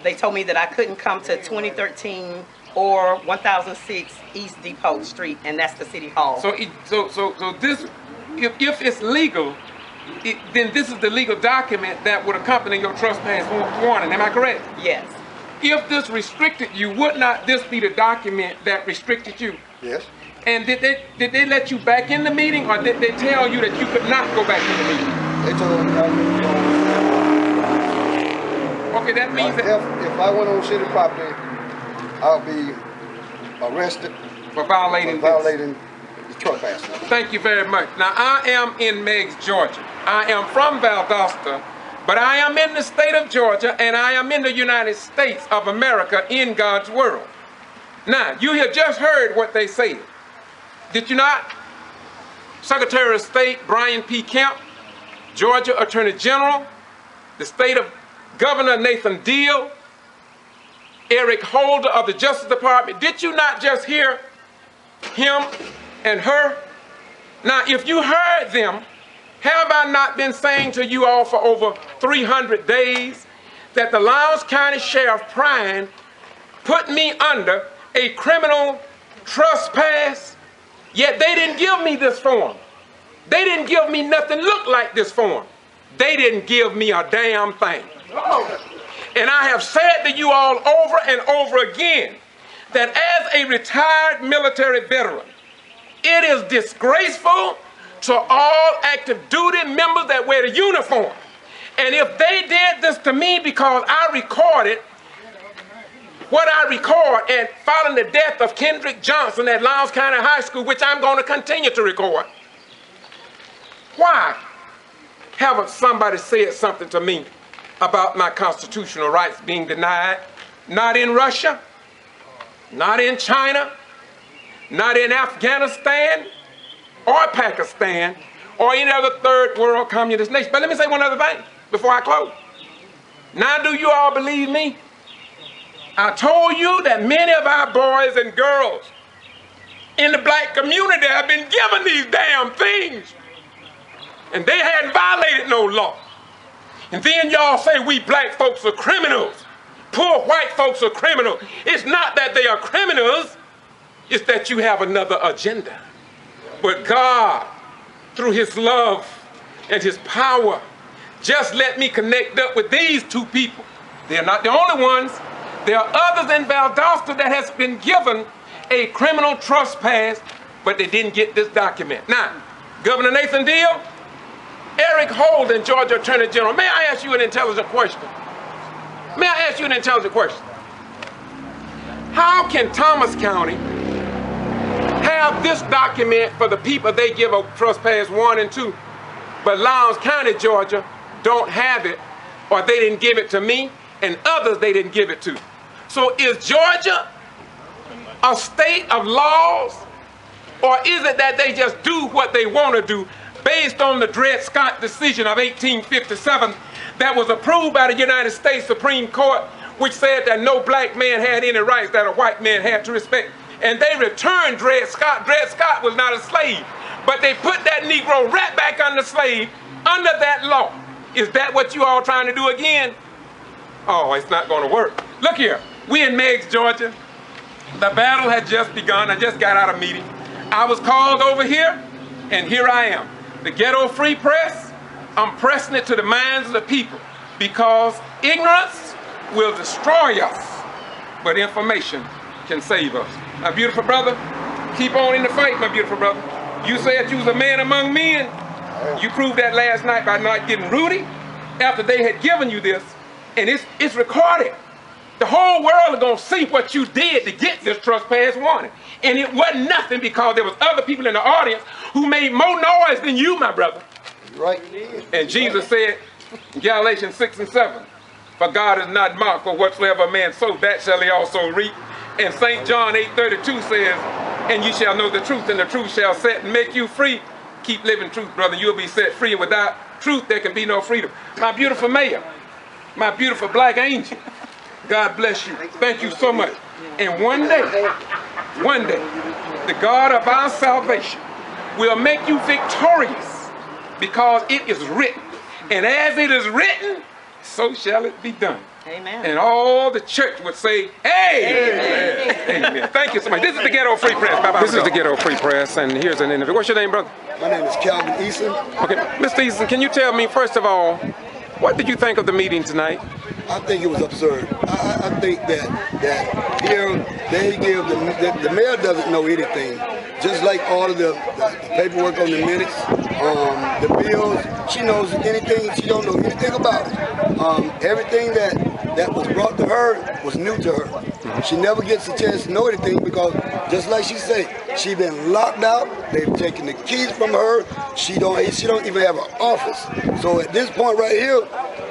They told me that I couldn't come to 2013 or 1006 East Depot Street, and that's the city hall. So this, if it's legal, then this is the legal document that would accompany your trespass warning. Am I correct? Yes. If this restricted you, would not this be the document that restricted you? Yes. And did they let you back in the meeting, or did they tell you that you could not go back in the meeting? They told me okay, that means that if I went on city property, I'll be arrested for violating the trespass. Thank you very much. Now, I am in Meigs, Georgia. I am from Valdosta, but I am in the state of Georgia, and I am in the United States of America in God's world. Now, you have just heard what they said. Did you not? Secretary of State Brian P. Kemp, Georgia Attorney General, the state of Governor Nathan Deal, Eric Holder of the Justice Department. Did you not just hear him and her? Now, if you heard them, have I not been saying to you all for over 300 days that the Lowndes County Sheriff Prine put me under a criminal trespass? Yet they didn't give me this form. They didn't give me nothing look like this form. They didn't give me a damn thing. And I have said to you all over and over again that as a retired military veteran, it is disgraceful to all active duty members that wear the uniform. And if they did this to me because I recorded what I record and following the death of Kendrick Johnson at Lowndes County High School, which I'm going to continue to record, why haven't somebody said something to me about my constitutional rights being denied? Not in Russia, not in China, not in Afghanistan or Pakistan or any other third world communist nation. But let me say one other thing before I close. Now, do you all believe me? I told you that many of our boys and girls in the black community have been given these damn things, and they hadn't violated no law. And then y'all say we black folks are criminals. Poor white folks are criminals. It's not that they are criminals, it's that you have another agenda. But God, through his love and his power, just let me connect up with these two people. They're not the only ones. There are others in Valdosta that has been given a criminal trespass, but they didn't get this document. Now, Governor Nathan Deal, Eric Holden, Georgia Attorney General, may I ask you an intelligent question? May I ask you an intelligent question? How can Thomas County have this document for the people they give a trespass 1 and 2, but Lowndes County, Georgia, don't have it, or they didn't give it to me, and others they didn't give it to? So is Georgia a state of laws, or is it that they just do what they want to do based on the Dred Scott decision of 1857 that was approved by the United States Supreme Court, which said that no black man had any rights that a white man had to respect? And they returned Dred Scott. Dred Scott was not a slave, but they put that Negro right back under slave under that law. Is that what you all trying to do again? Oh, it's not going to work. Look here, we in Meigs, Georgia. The battle had just begun. I just got out of meeting. I was called over here, and here I am. The Ghetto Free Press, I'm pressing it to the minds of the people because ignorance will destroy us, but information can save us. My beautiful brother, keep on in the fight, my beautiful brother. You said you was a man among men. You proved that last night by not getting Rudy after they had given you this, and it's recorded. The whole world is gonna see what you did to get this trespass warning. And it wasn't nothing because there was other people in the audience who made more noise than you, my brother. Right. And Jesus said in Galatians 6 and 7, for God is not mocked, for whatsoever a man sow, that shall he also reap. And St. John 8:32 says, and you shall know the truth, and the truth shall set and make you free. Keep living truth, brother. You'll be set free. And without truth, there can be no freedom. My beautiful mayor, my beautiful black angel, God bless you. Thank you so much. And one day, the God of our salvation will make you victorious because it is written. And as it is written, so shall it be done. Amen. And all the church would say, hey! Amen. Amen. Thank you so much. This is the Ghetto Free Press. Bye-bye. This is the Ghetto Free Press, and here's an interview. What's your name, brother? My name is Calvin Eason. Okay, Mr. Eason, can you tell me, first of all, what did you think of the meeting tonight? I think it was absurd. I think that here they give the mayor doesn't know anything. Just like all of the paperwork on the minutes, the bills, she knows anything. She don't know anything about it. Everything that was brought to her was new to her. She never gets a chance to know anything because, just like she said, she been locked out. They've taken the keys from her. She don't even have an office. So at this point right here,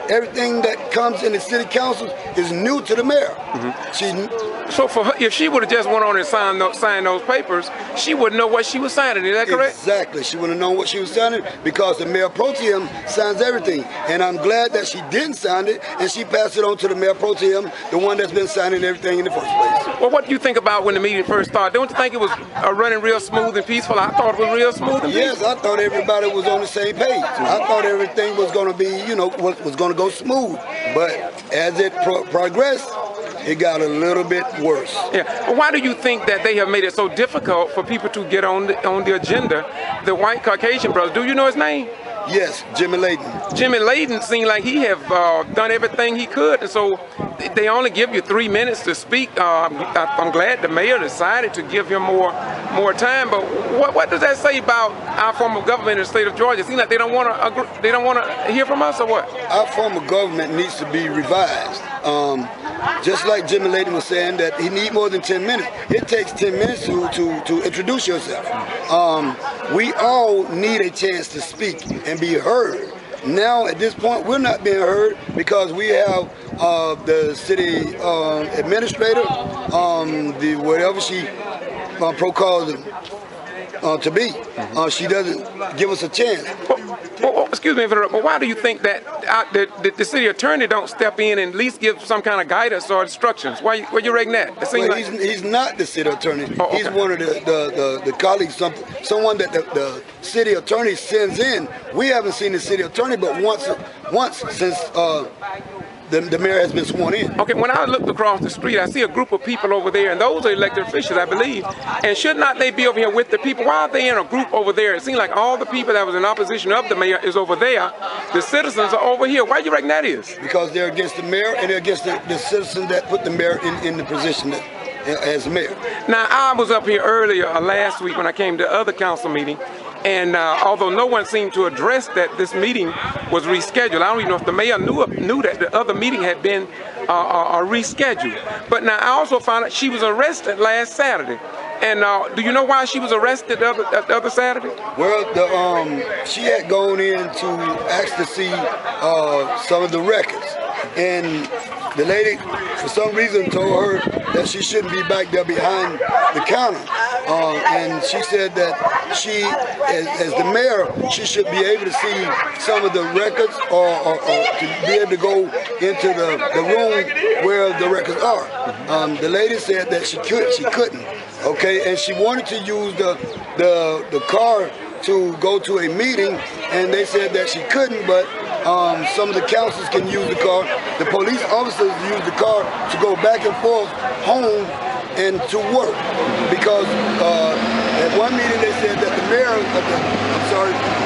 everything that comes in the city council is new to the mayor. So for her, if she would have just went on and signed those papers, she wouldn't know what she was signing. Is that correct? Exactly. She wouldn't know what she was signing because the mayor pro tem signs everything. And I'm glad that she didn't sign it and she passed it on to the mayor pro tem, the one that's been signing everything in the first place. Well, what do you think about when the meeting first started? Don't you think it was running real smooth and peaceful? I thought it was real smooth and peaceful. Yes, I thought everybody was on the same page. I thought everything was going to be, was going to go smooth. But as it progressed, it got a little bit worse. Yeah. Well, why do you think that they have made it so difficult for people to get on the agenda? The white Caucasian brother, do you know his name? Yes, Jimmy Layden. Jimmy Layden seemed like he have done everything he could, and so they only give you 3 minutes to speak. I'm glad the mayor decided to give him more time. But what does that say about our form of government in the state of Georgia? It seems like they don't want to hear from us, or what? Our form of government needs to be revised. Just like Jimmy Layden was saying that he need more than 10 minutes. It takes 10 minutes to introduce yourself. We all need a chance to speak and be heard. Now, at this point, we're not being heard because we have the city administrator, whatever she proclaims to be. She doesn't give us a chance. Well, excuse me, but why do you think that the city attorney don't step in and at least give some kind of guidance or instructions? Why you reckon that? Well, he's not the city attorney. Oh, okay. He's one of the colleagues, someone that the city attorney sends in. We haven't seen the city attorney but once since the mayor has been sworn in. Okay, when I looked across the street, I see a group of people over there, and those are elected officials, I believe. And should not they be over here with the people? Why are they in a group over there? It seems like all the people that was in opposition of the mayor is over there. The citizens are over here. Why do you reckon that is? Because they're against the mayor and they're against the citizens that put the mayor in the position as mayor. Now, I was up here earlier last week when I came to the other council meeting. And although no one seemed to address that this meeting was rescheduled, I don't even know if the mayor knew that the other meeting had been rescheduled. But now I also found out she was arrested last Saturday. And do you know why she was arrested the other Saturday? Well, she had gone in to ask to see some of the records. And the lady, for some reason, told her that she shouldn't be back there behind the counter. And she said that she, as the mayor, she should be able to see some of the records or to be able to go into the room where the records are. The lady said that she couldn't. Okay, and she wanted to use the car to go to a meeting, and they said that she couldn't, but some of the councils can use the car. The police officers use the car to go back and forth home and to work, because at one meeting they said that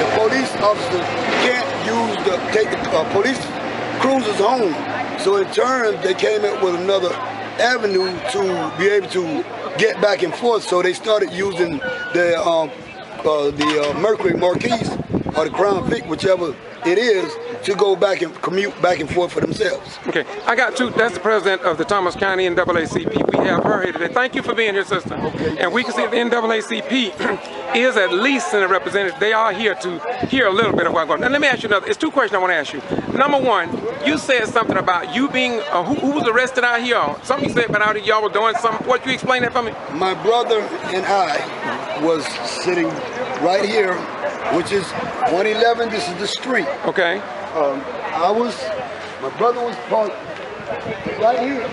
the police officers can't take the police cruisers home. So in turn, they came up with another avenue to be able to get back and forth. So they started using the Mercury Marquise or the Crown Vic, whichever it is, to go back and commute back and forth for themselves. Okay, I got two. That's the president of the Thomas County NAACP. We have her here today. Thank you for being here, sister. Okay. And we can see the NAACP is at least in a representative. They are here to hear a little bit of what's going on. Now, let me ask you another. It's two questions I want to ask you. Number one, you said something about you being, who was arrested out here? Something you said about out here, y'all were doing something. What, you explain that for me? My brother and I was sitting right here, which is 111. This is the street. Okay. My brother was parked right here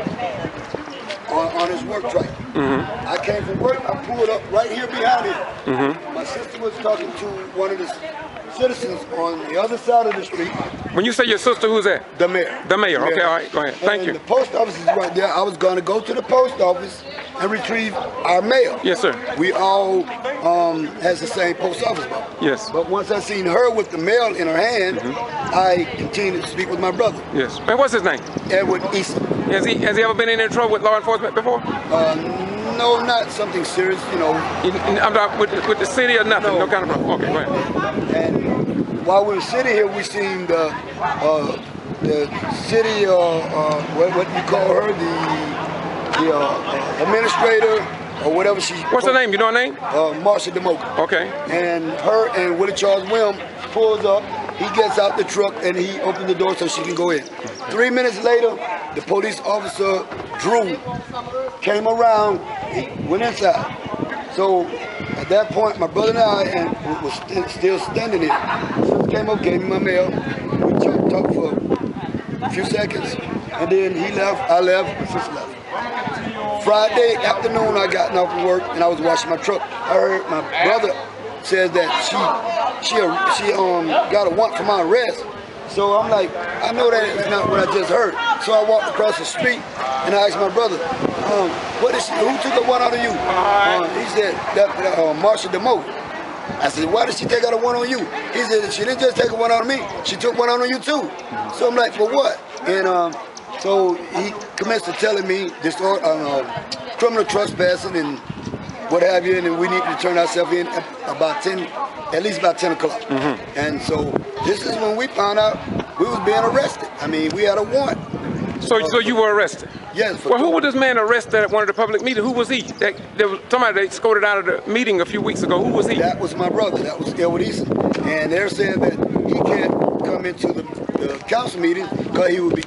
on his work trike. I came from work, I pulled up right here behind him. My sister was talking to one of the citizens on the other side of the street. When you say your sister, who's that? The mayor. The mayor, okay, all right, go ahead. Thank you. The post office is right there. I was going to go to the post office and retrieve our mail. Yes, sir. We all has the same post office box. Yes. But once I seen her with the mail in her hand, I continued to speak with my brother. Yes. And what's his name? Edward Easton. Has he ever been in any trouble with law enforcement before? No, not something serious, you know. I'm not with the city or nothing? No kind of problem. Okay, go ahead. And while we were sitting here, we seen the city, what you call her, the administrator, or whatever she. What's her name? You know her name? Marsha DeMoka. Okay. And her and Willie Charles Williams pulls up. He gets out the truck and he opens the door so she can go in. 3 minutes later, the police officer Drew came around. He went inside. So at that point, my brother and I was still standing there. Sister came up, gave me my mail. We talked for a few seconds, and then he left. I left. My sister left. Friday afternoon, I got off from work and I was washing my truck. I heard my brother says that she got a warrant for my arrest. So I'm like, I know that is not what I just heard. So I walked across the street and I asked my brother, who took a warrant out of you? He said, Marsha DeMoka. I said, why did she take out a warrant on you? He said, she didn't just take a warrant out on me, she took one out on you too. So I'm like, for what? And so he commenced to telling me this criminal trespassing and what have you, and we need to turn ourselves in at least about 10 o'clock. And so this is when we found out we was being arrested. I mean, we had a warrant. So you were arrested? Yes. Well, who was this man arrested at one of the public meetings? Who was he? There was somebody that escorted out of the meeting a few weeks ago. Who was he? That was my brother. That was Edward Easton. And they're saying that he can't come into the council meeting because he would be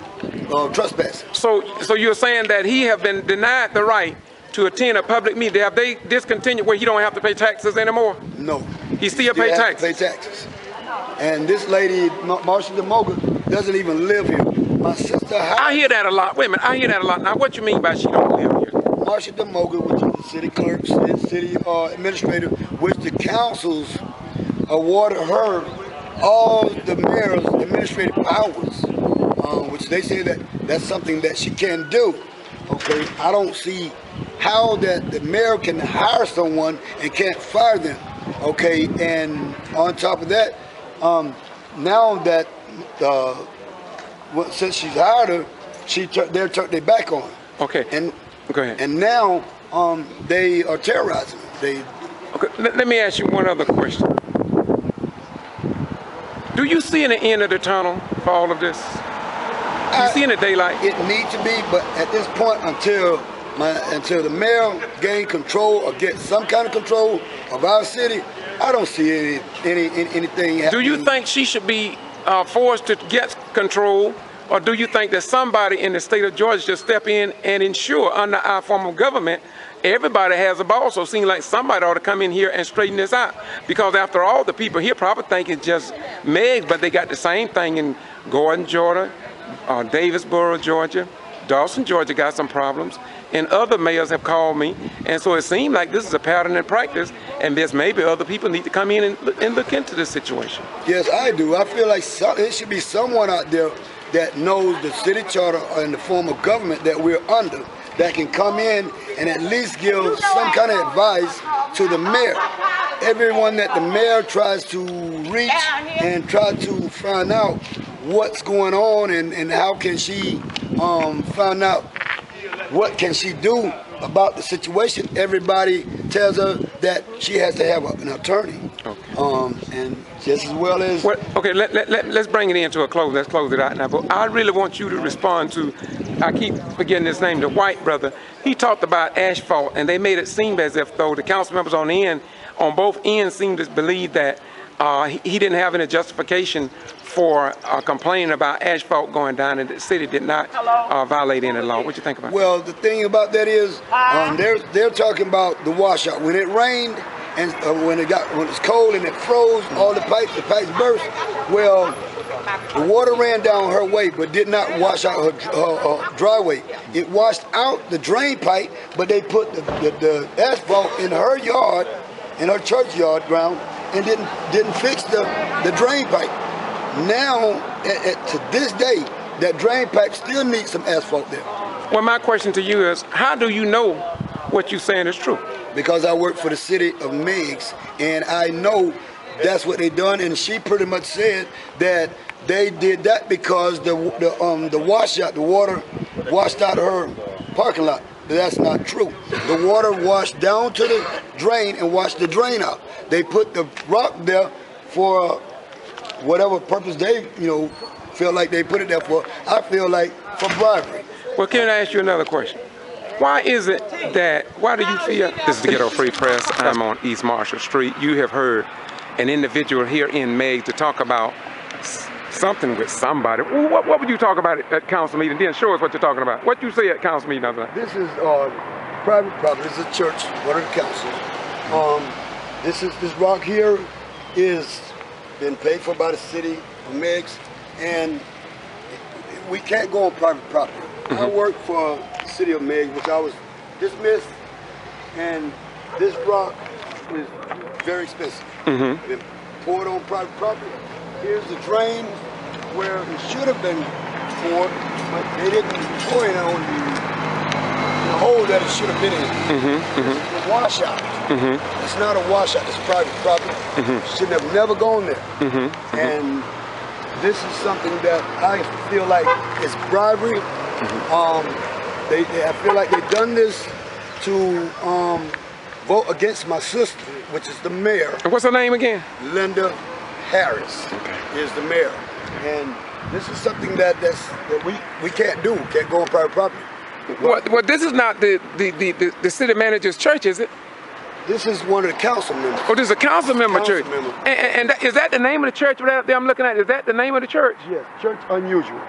trespassing. So you're saying that he have been denied the right to attend a public meeting? Have they discontinued where he don't have to pay taxes anymore? No. He still pay taxes? Pay taxes. And this lady, Marsha DeMoka, doesn't even live here. My sister. I hear that a lot. Wait a minute. I hear that a lot. Now, what you mean by she don't live here? Marsha DeMoka, which is the city clerk and city administrator, which the councils awarded her all the mayor's administrative powers, which they say that that's something that she can do. Okay, I don't see how that the mayor can hire someone and can't fire them. Okay, and on top of that, now that since she's hired her, they turned their back on her. Okay. And go ahead. And now they are terrorizing her. Okay. Let me ask you one other question. Do you see an end of the tunnel for all of this? Do you see any daylight? It needs to be, but at this point, until the mayor gain control or get some kind of control of our city, I don't see anything happening. Do you think she should be forced to get control, or do you think that somebody in the state of Georgia should step in and ensure under our form of government everybody has a boss? So it seems like somebody ought to come in here and straighten this out, because after all, the people here probably think it's just Meg, but they got the same thing in Gordon, Georgia, Davisboro, Georgia, Dawson, Georgia got some problems, and other mayors have called me, and so it seems like this is a pattern in practice, and there's maybe other people need to come in and look into this situation. Yes, I do. I feel like there should be someone out there that knows the city charter and the form of government that we're under, that can come in and at least give some kind of advice to the mayor. Everyone that the mayor tries to reach and try to find out what's going on and how can she find out what can she do about the situation. Everybody tells her that she has to have an attorney. And just as well as... Well, okay, let's bring it into a close. Let's close it out now. But I really want you to respond to, I keep forgetting his name, the white brother. He talked about asphalt, and they made it seem as if though the council members on the end, on both ends, seemed to believe that he didn't have any justification for complaining about asphalt going down, and the city did not violate any law. What do you think about that? Well, the thing about that is, they're talking about the washout. When it rained, and when it's cold and it froze, all the pipes burst. Well, the water ran down her way, but did not wash out her driveway. It washed out the drain pipe, but they put the asphalt in her yard, in her church yard ground, and didn't fix the drain pipe. Now, to this day, that drain pipe still needs some asphalt there. Well, my question to you is, how do you know what you're saying is true? Because I work for the city of Meigs, and I know that's what they done. And she pretty much said that they did that because the washout, the water washed out of her parking lot. But that's not true. The water washed down to the drain and washed the drain out. They put the rock there for whatever purpose they, feel like they put it there for. I feel like for bribery. Well, can I ask you another question? Why is it that, why do you feel, this is the Ghetto Free Press, I'm on East Marshall Street. You have heard an individual here in Meigs to talk about something with somebody. What would you talk about at council meeting? Then show us what you're talking about. What you say at council meeting? This is private property. This is a church, one of the councils. This rock here is been paid for by the city of Meigs, and we can't go on private property. I work for the city of Meigs, which I was dismissed, and this rock is very expensive. Been poured on private property. Here's the drain where it should have been poured, but they didn't pour it on the hole that it should have been in. This is a washout. It's not a washout, it's private property. Should have never gone there. And this is something that I feel like is bribery. I feel like they've done this to vote against my sister, which is the mayor. And what's her name again? Linda Harris is the mayor. And this is something that we can't do. Can't go on private property. Well, this is not the city manager's church, is it? This is one of the council members. Oh, this is a council member church. And is that the name of the church right there I'm looking at? Is that the name of the church? Yes, Church Unusual.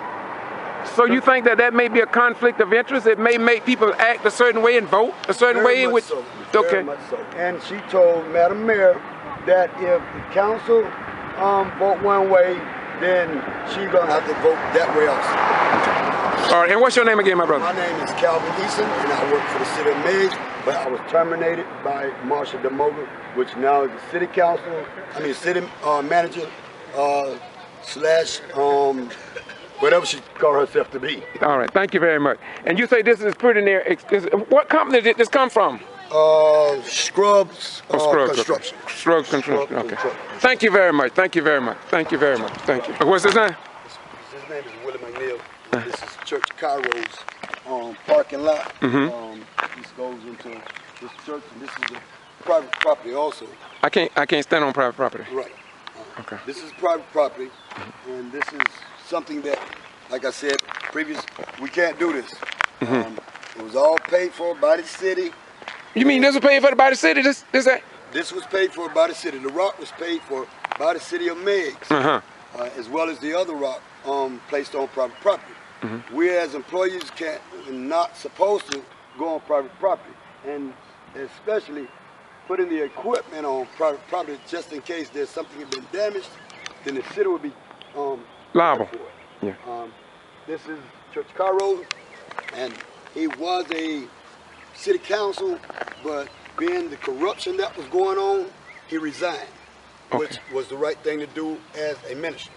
So you think that may be a conflict of interest? It may make people act a certain way and vote a certain way? Very much so. Very much so. And she told Madam Mayor that if the council vote one way, then she's going to have to vote that way also. All right, and what's your name again, my brother? My name is Calvin Eason, and I work for the city of Meigs, but I was terminated by Marsha DeMoga, which now is the city manager / whatever she call herself to be. All right, thank you very much. And you say this is pretty near, what company did this come from? Scrubs Construction. Scrubs Construction, okay. Thank you very much, thank you very much, thank you very much, thank you. What's his name? His name is Willie McNeil. This is Church Cairo's parking lot. This goes into this church, and this is a private property also. I can't stand on private property. Right. Okay. This is private property, and this is something that, like I said, we can't do this. It was all paid for by the city. You mean this was paid for by the city? This was paid for by the city. The rock was paid for by the city of Meigs, as well as the other rock placed on private property. We as employees not supposed to go on private property, and especially putting the equipment on private property just in case there's something that's been damaged, then the city would be liable. Yeah. This is Church Cairo, and he was a city council, but being the corruption that was going on, he resigned, which was the right thing to do as a minister.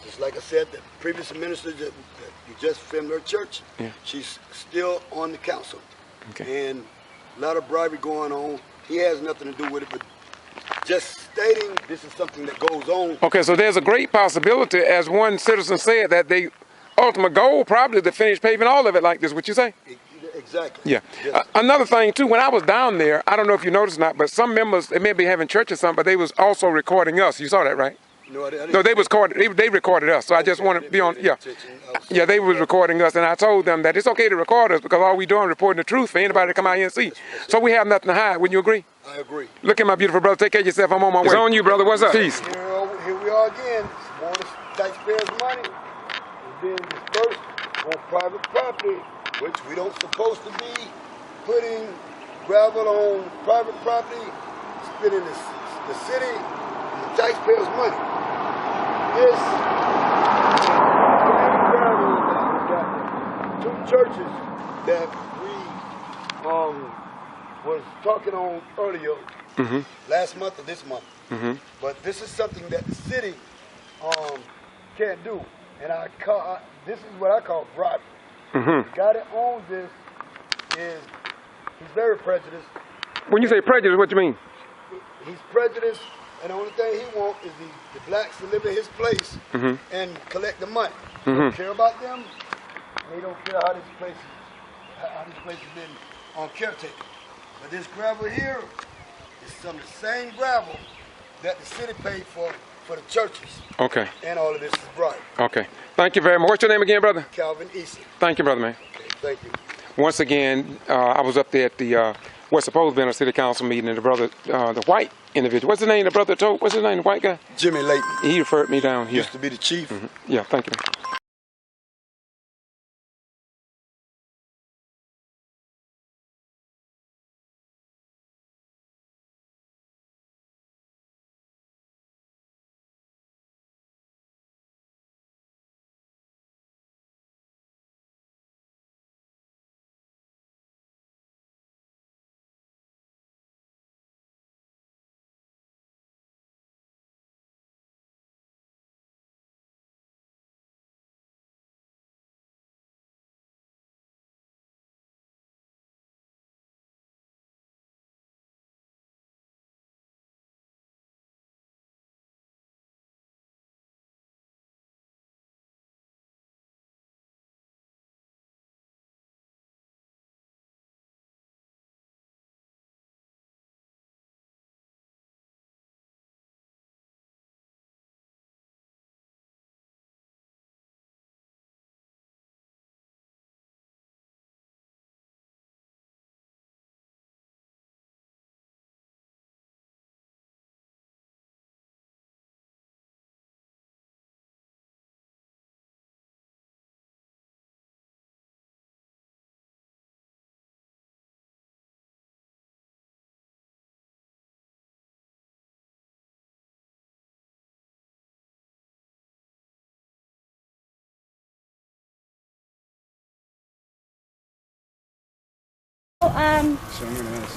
Just like I said, the previous minister that you just filmed her church, she's still on the council. And a lot of bribery going on. He has nothing to do with it, but just stating this is something that goes on. Okay, so there's a great possibility, as one citizen said, that the ultimate goal probably is to finish paving all of it like this, what you say? Exactly. Yeah. Yes. Another thing too, when I was down there, I don't know if you noticed or not, but some members, they may be having church or something, but they was also recording us. You saw that, right? No, I didn't. No, they recorded us. So I just want to be on. Yeah. Yeah, they was recording us, and I told them that it's okay to record us because all we doing is reporting the truth for anybody to come out here and see. So we have nothing to hide. Wouldn't you agree? I agree. Look at my beautiful brother. Take care of yourself. I'm on my way. It's on you, brother. What's up? Peace. Here we are again. More of the taxpayers' money is being dispersed on private property, which we don't supposed to be putting gravel on private property, spending the city and the taxpayers' money. This gravel that we got, two churches that we was talking on earlier, last month or this month. But this is something that the city can't do, and this is what I call bribery. The guy that owns this he's very prejudiced. When you say prejudice, what do you mean? He's prejudiced, and the only thing he wants is the blacks to live in his place and collect the money. They don't care about them. They don't care how this place has been on caretaker. But this gravel here is some of the same gravel that the city paid for the churches. Okay. And all of this is bribe. Okay. Thank you very much. What's your name again, brother? Calvin Eason. Thank you, brother, man. Okay, thank you. Once again, I was up there at the what's supposed to be a city council meeting, and the brother, the white individual, what's his name? The brother told, what's his name? The white guy? Jimmy Layton. He referred me down here. Used to be the chief. Yeah, thank you.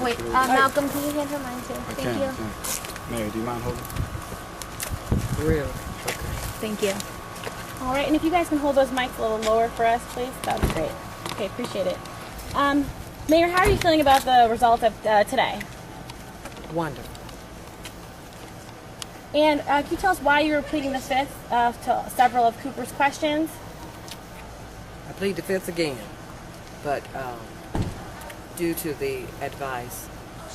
Wait, Malcolm, can you hand her mine too? Thank you. Mary, do you mind holding? Really? Okay. Thank you. All right, and if you guys can hold those mics a little lower for us, please, that would be great. Okay, appreciate it. Mayor, how are you feeling about the result of today? Wonderful. And can you tell us why you were pleading the fifth to several of Cooper's questions? I plead the fifth again, but due to the advice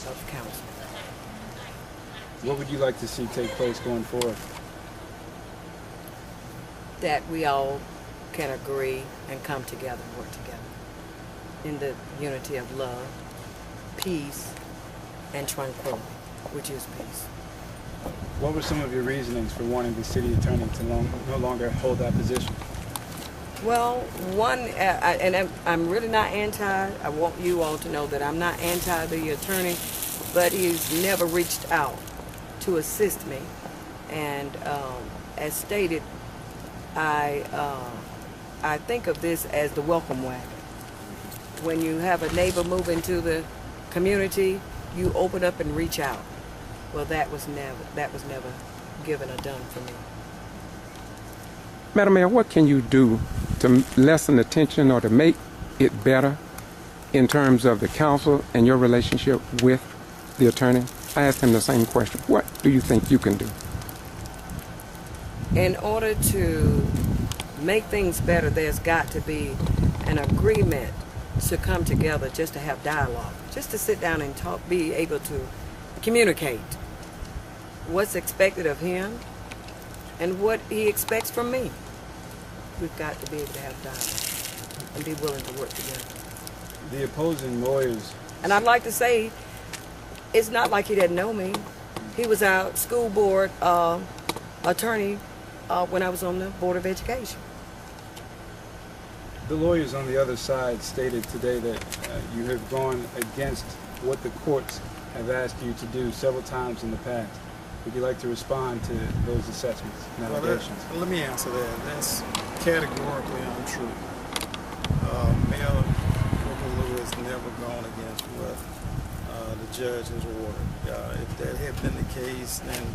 of counsel. What would you like to see take place going forward? That we all can agree and come together and work together in the unity of love, peace, and tranquility, which is peace. What were some of your reasonings for wanting the city attorney to no longer hold that position? Well, one, and I'm really not anti, I want you all to know that I'm not anti the attorney, but he's never reached out to assist me. And as stated, I think of this as the welcome wagon. When you have a neighbor move into the community, you open up and reach out. Well, that was never given or done for me. Madam Mayor, what can you do to lessen the tension or to make it better in terms of the council and your relationship with the attorney? I asked him the same question. What do you think you can do? In order to make things better, there's got to be an agreement to come together just to have dialogue, just to sit down and talk, be able to communicate what's expected of him and what he expects from me. We've got to be able to have dialogue and be willing to work together. The opposing lawyers. And I'd like to say, it's not like he didn't know me. He was our school board attorney when I was on the Board of Education. The lawyers on the other side stated today that you have gone against what the courts have asked you to do several times in the past. Would you like to respond to those assessments and allegations? Well, let me answer that. That's categorically untrue. Mayor Whipple-Lue has never gone against what the judge has ordered. If that had been the case, then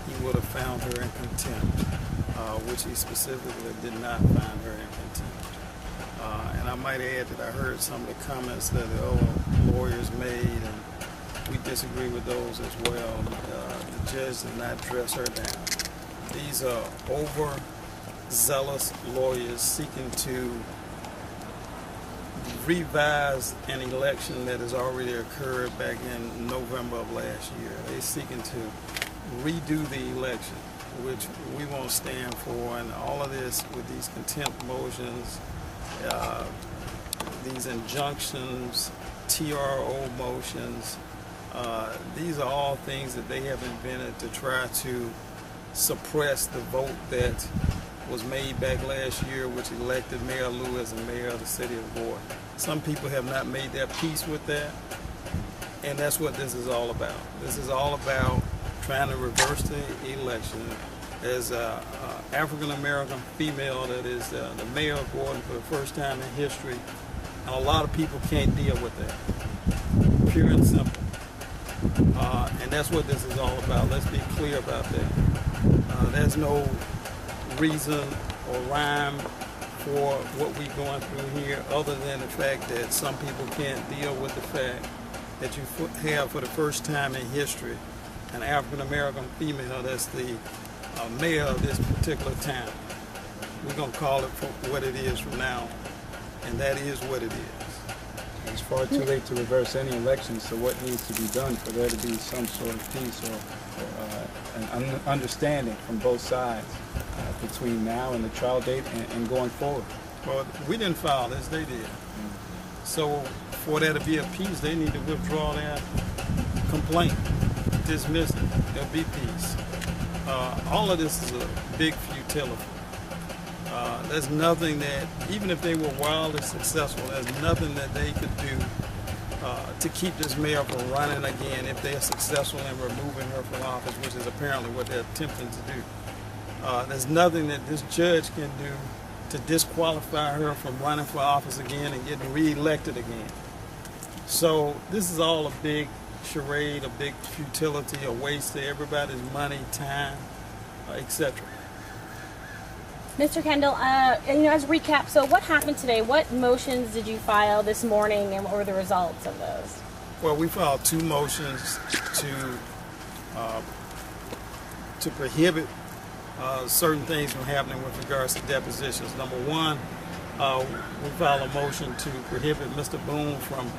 he would have found her in contempt, which he specifically did not find her in contempt. And I might add that I heard some of the comments that the lawyers made, and we disagree with those as well. The judge did not dress her down. These are overzealous lawyers seeking to revise an election that has already occurred back in November of last year. They're seeking to redo the election, which we won't stand for, and all of this with these contempt motions, these injunctions, TRO motions, these are all things that they have invented to try to suppress the vote that was made back last year, which elected Mayor Lue as the mayor of the city of Gordon. Some people have not made their peace with that, and that's what this is all about. This is all about trying to reverse the election. There's an African-American female that is the mayor of Gordon for the first time in history, and a lot of people can't deal with that, pure and simple. And that's what this is all about. Let's be clear about that. There's no reason or rhyme for what we're going through here other than the fact that some people can't deal with the fact that you have for the first time in history an African-American female that's the mayor of this particular town. We're going to call it for what it is from now, and that is what it is. It's far too late to reverse any election, so what needs to be done for there to be some sort of peace or an understanding from both sides between now and the trial date and going forward? Well, we didn't file this, they did. So for there to be a peace, they need to withdraw their complaint, dismiss it, there'll be peace. All of this is a big futility. There's nothing that, even if they were wildly successful, there's nothing that they could do to keep this mayor from running again if they're successful in removing her from office, which is apparently what they're attempting to do. There's nothing that this judge can do to disqualify her from running for office again and getting re-elected again. So this is all a big charade, a big futility, a waste of everybody's money, time, etc. Mr. Kendall, as a recap, so what happened today? What motions did you file this morning, and what were the results of those? Well, we filed two motions to prohibit certain things from happening with regards to depositions. Number one, we filed a motion to prohibit Mr. Boone from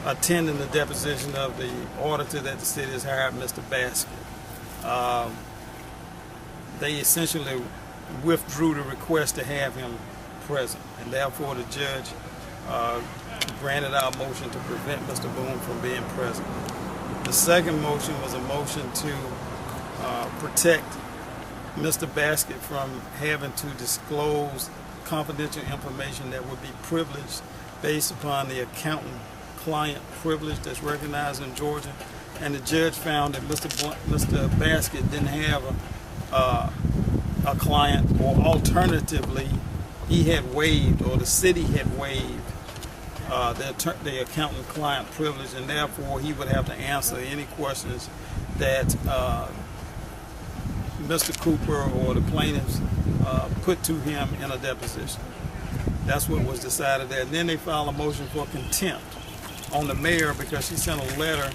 attending the deposition of the auditor that the city has hired, Mr. Basket. They essentially withdrew the request to have him present, and therefore the judge granted our motion to prevent Mr. Boone from being present. The second motion was a motion to protect Mr. Basket from having to disclose confidential information that would be privileged based upon the accountant-client privilege that's recognized in Georgia. And the judge found that Mr. Basket didn't have a client, or alternatively, he had waived, or the city had waived the accountant-client privilege, and therefore he would have to answer any questions that Mr. Cooper or the plaintiffs put to him in a deposition. That's what was decided there. And then they filed a motion for contempt on the mayor because she sent a letter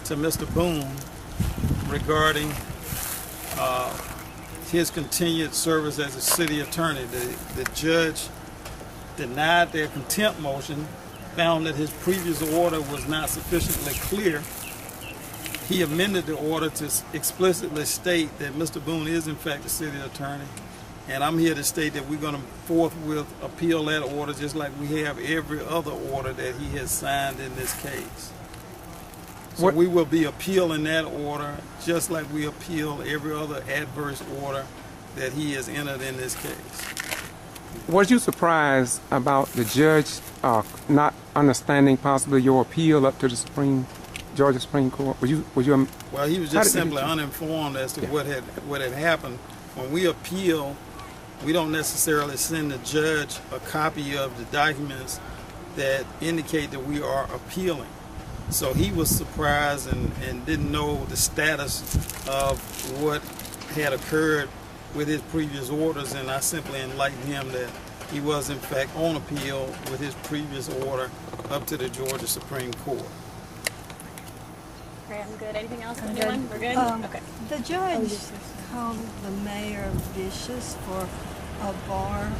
to Mr. Boone regarding his continued service as a city attorney. The judge denied their contempt motion found that his previous order was not sufficiently clear, he amended the order to explicitly state that Mr. Boone is in fact the city attorney. And I'm here to state that we're going to forthwith appeal that order just like we have every other order that he has signed in this case. So we will be appealing that order just like we appeal every other adverse order that he has entered in this case. Was you surprised about the judge not understanding possibly your appeal up to the Georgia Supreme Court? Was you? Well, he was just simply uninformed as to what had happened. When we appeal, we don't necessarily send the judge a copy of the documents that indicate that we are appealing. So he was surprised and didn't know the status of what had occurred with his previous orders, and I simply enlightened him that he was in fact on appeal with his previous order up to the Georgia Supreme Court. Great, I'm good. Anything else? Anyone? We're good? Okay. The judge called the mayor vicious for a bar,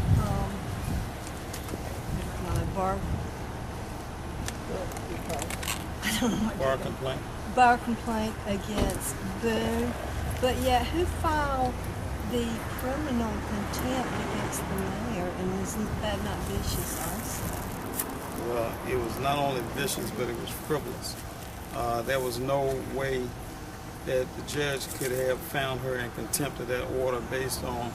I don't know what bar complaint. Bar complaint against Boone, but yet who filed the criminal contempt against the mayor, and isn't that not vicious also? Well, it was not only vicious, but it was frivolous. There was no way that the judge could have found her in contempt of that order based on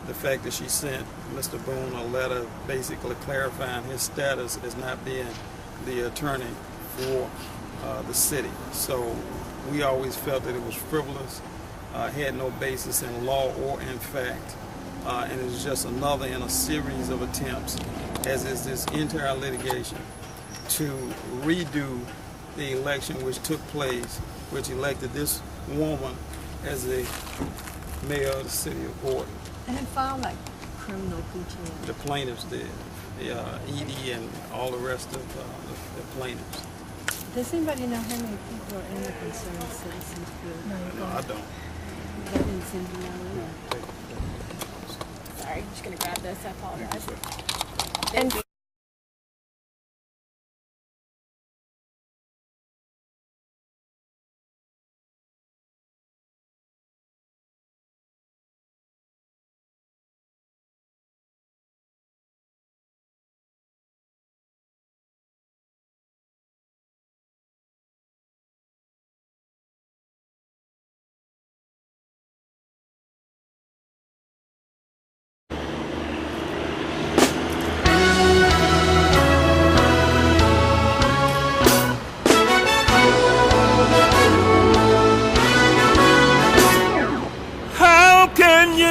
the fact that she sent Mr. Boone a letter basically clarifying his status as not being the attorney for the city. So we always felt that it was frivolous, had no basis in law or in fact, and it was just another in a series of attempts, as is this entire litigation, to redo the election which took place, which elected this woman as the mayor of the city of Gordon. And who filed that criminal contempt? The plaintiffs did, Edie and all the rest of the plaintiffs. Does anybody know how many people are in the concerned citizens group? No, I don't. That didn't seem to know either. Sorry, I'm just going to grab this. I apologize. And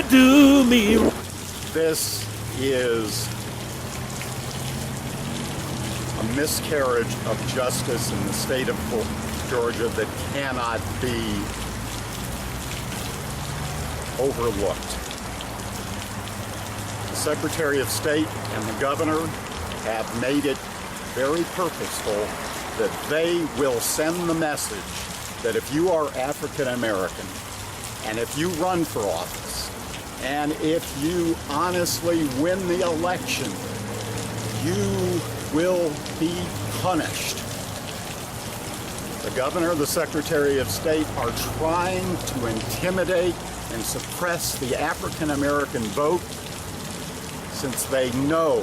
do me. This is a miscarriage of justice in the state of Georgia that cannot be overlooked. The Secretary of State and the Governor have made it very purposeful that they will send the message that if you are African American and if you run for office, and if you honestly win the election, you will be punished. The Governor, the Secretary of State are trying to intimidate and suppress the African American vote since they know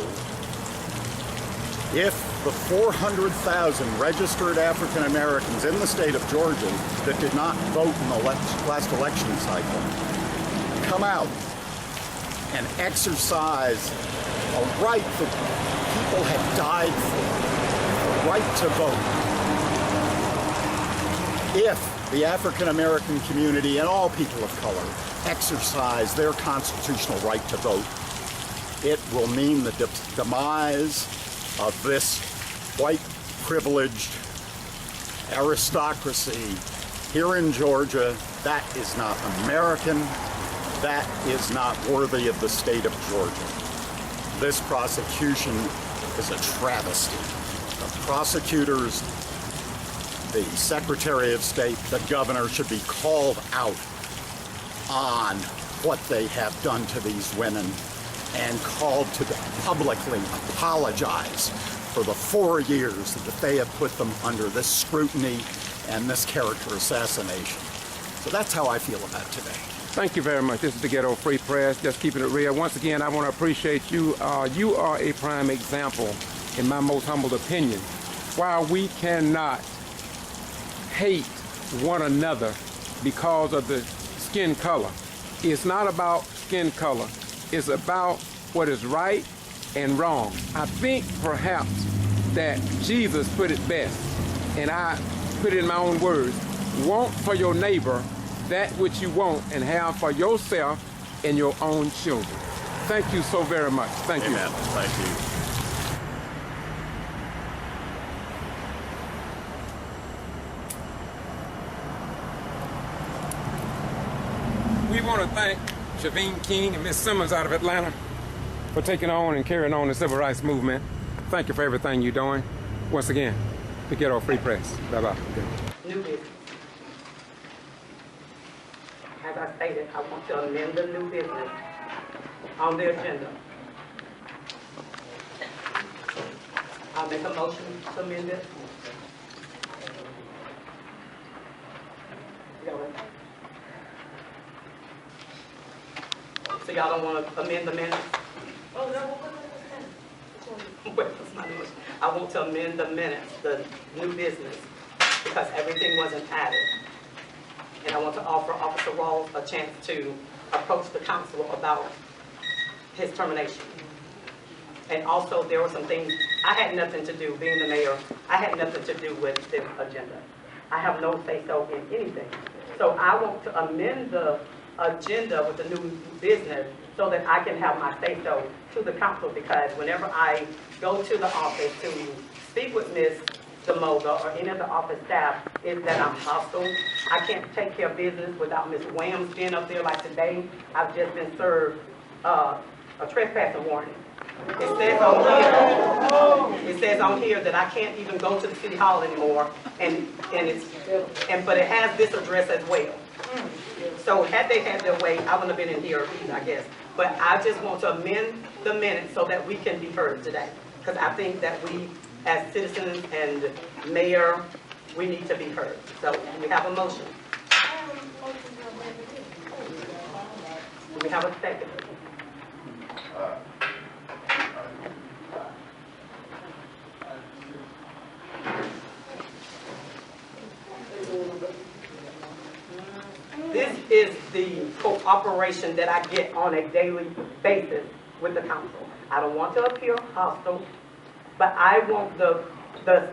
if the 400,000 registered African Americans in the state of Georgia that did not vote in the last election cycle come out and exercise a right that people have died for, the right to vote. If the African American community and all people of color exercise their constitutional right to vote, it will mean the demise of this white privileged aristocracy here in Georgia. That is not American. That is not worthy of the state of Georgia. This prosecution is a travesty. The prosecutors, the Secretary of State, the Governor should be called out on what they have done to these women and called to publicly apologize for the 4 years that they have put them under this scrutiny and this character assassination. So that's how I feel about today. Thank you very much. This is the Ghetto Free Press, just keeping it real. Once again, I want to appreciate you. You are a prime example, in my most humble opinion. While we cannot hate one another because of the skin color, it's not about skin color. It's about what is right and wrong. I think perhaps that Jesus put it best, and I put it in my own words. Want for your neighbor that which you want, and have for yourself and your own children. Thank you so very much. Thank you. Amen. Thank you. We want to thank Shaveen King and Miss Simmons out of Atlanta for taking on and carrying on the civil rights movement. Thank you for everything you're doing. Once again, the Ghetto Free Press. Bye-bye. New business. As I stated, I want to amend the new business on the agenda. I'll make a motion to amend it. So y'all don't want to amend the minutes? Oh, no. What's my motion? I want to amend the minutes, the new business, because everything wasn't added. And I want to offer Officer Rawls a chance to approach the council about his termination. And also, there were some things, I had nothing to do, being the mayor, I had nothing to do with this agenda. I have no say-so in anything. So I want to amend the agenda with the new business so that I can have my say-so to the council, because whenever I go to the office to speak with Ms. DeMoga or any of the office staff, is that I'm hostile. I can't take care of business without Ms. Williams being up there. Like today, I've just been served a trespassing warning. It says on here that I can't even go to the city hall anymore, but it has this address as well. So had they had their way, I wouldn't have been in here either, I guess. But I just want to amend the minutes so that we can be heard today, because I think that we, as citizens and mayor, we need to be heard. So we have a motion. Do we have a second? This is the cooperation that I get on a daily basis with the council. I don't want to appear hostile, but I want the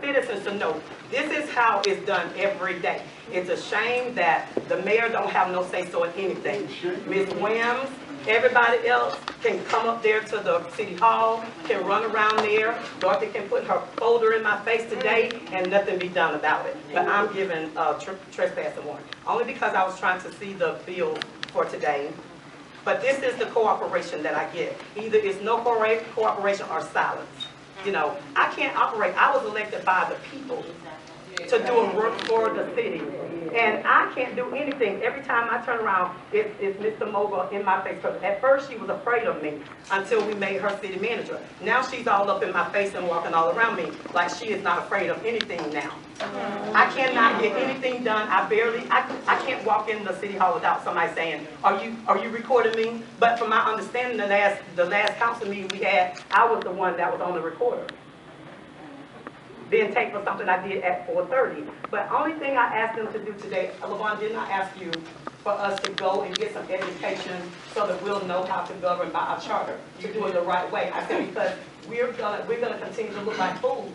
citizens to know this is how it's done every day. It's a shame that the mayor don't have no say-so in anything. Ms. Williams, everybody else can come up there to the city hall, can run around there. Dorothy can put her folder in my face today and nothing be done about it. But I'm giving a trespassing warning, only because I was trying to see the bill for today. But this is the cooperation that I get. Either it's no cooperation or silence. You know, I can't operate. I was elected by the people to do a work for the city. And I can't do anything. Every time I turn around, it's Mr. Mogul in my face. Because at first she was afraid of me until we made her city manager. Now she's all up in my face and walking all around me like she is not afraid of anything now. I cannot get anything done. I can't walk in the city hall without somebody saying, are you recording me? But from my understanding, the last council meeting we had, I was the one that was on the recorder. Being taped for something I did at 4:30. But only thing I asked them to do today, LaVon, didn't I ask you for us to go and get some education so that we'll know how to govern by our charter, to do it the right way? I said, because we're gonna continue to look like fools.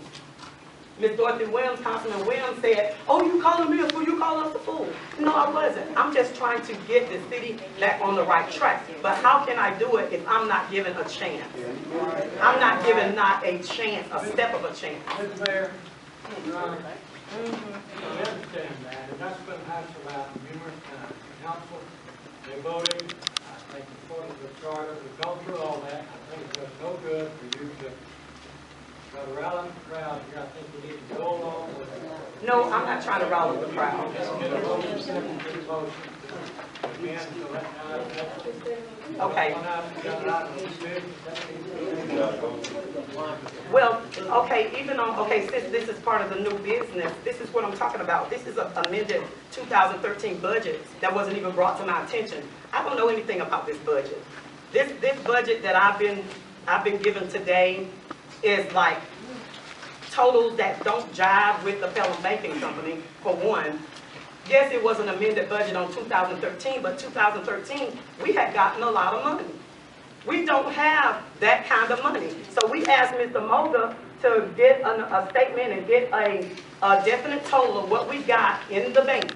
Ms. Dorothy Williams, Councilman Williams said, oh, you calling me a fool, you calling us a fool. No, I wasn't. I'm just trying to get the city back on the right track. But how can I do it if I'm not given a chance? I'm not given not a chance, a step of a chance. Mr. Mayor, I understand that, and that's been hashed about numerous times. Council, they voted, I think according to the charter, we've gone through all that. I think it's no good for you to Got to rally the crowd here. I think we need to go along with it. No, I'm not trying to rally the crowd. Okay. Well, okay, even on, okay, since this is part of the new business, this is what I'm talking about. This is an amended 2013 budget that wasn't even brought to my attention. I don't know anything about this budget. This budget that I've been given today is like totals that don't jive with the Felon Banking Company, for one. Yes, it was an amended budget on 2013, but 2013, we had gotten a lot of money. We don't have that kind of money. So we asked Mr. Mulder to get a statement and get a definite total of what we got in the bank.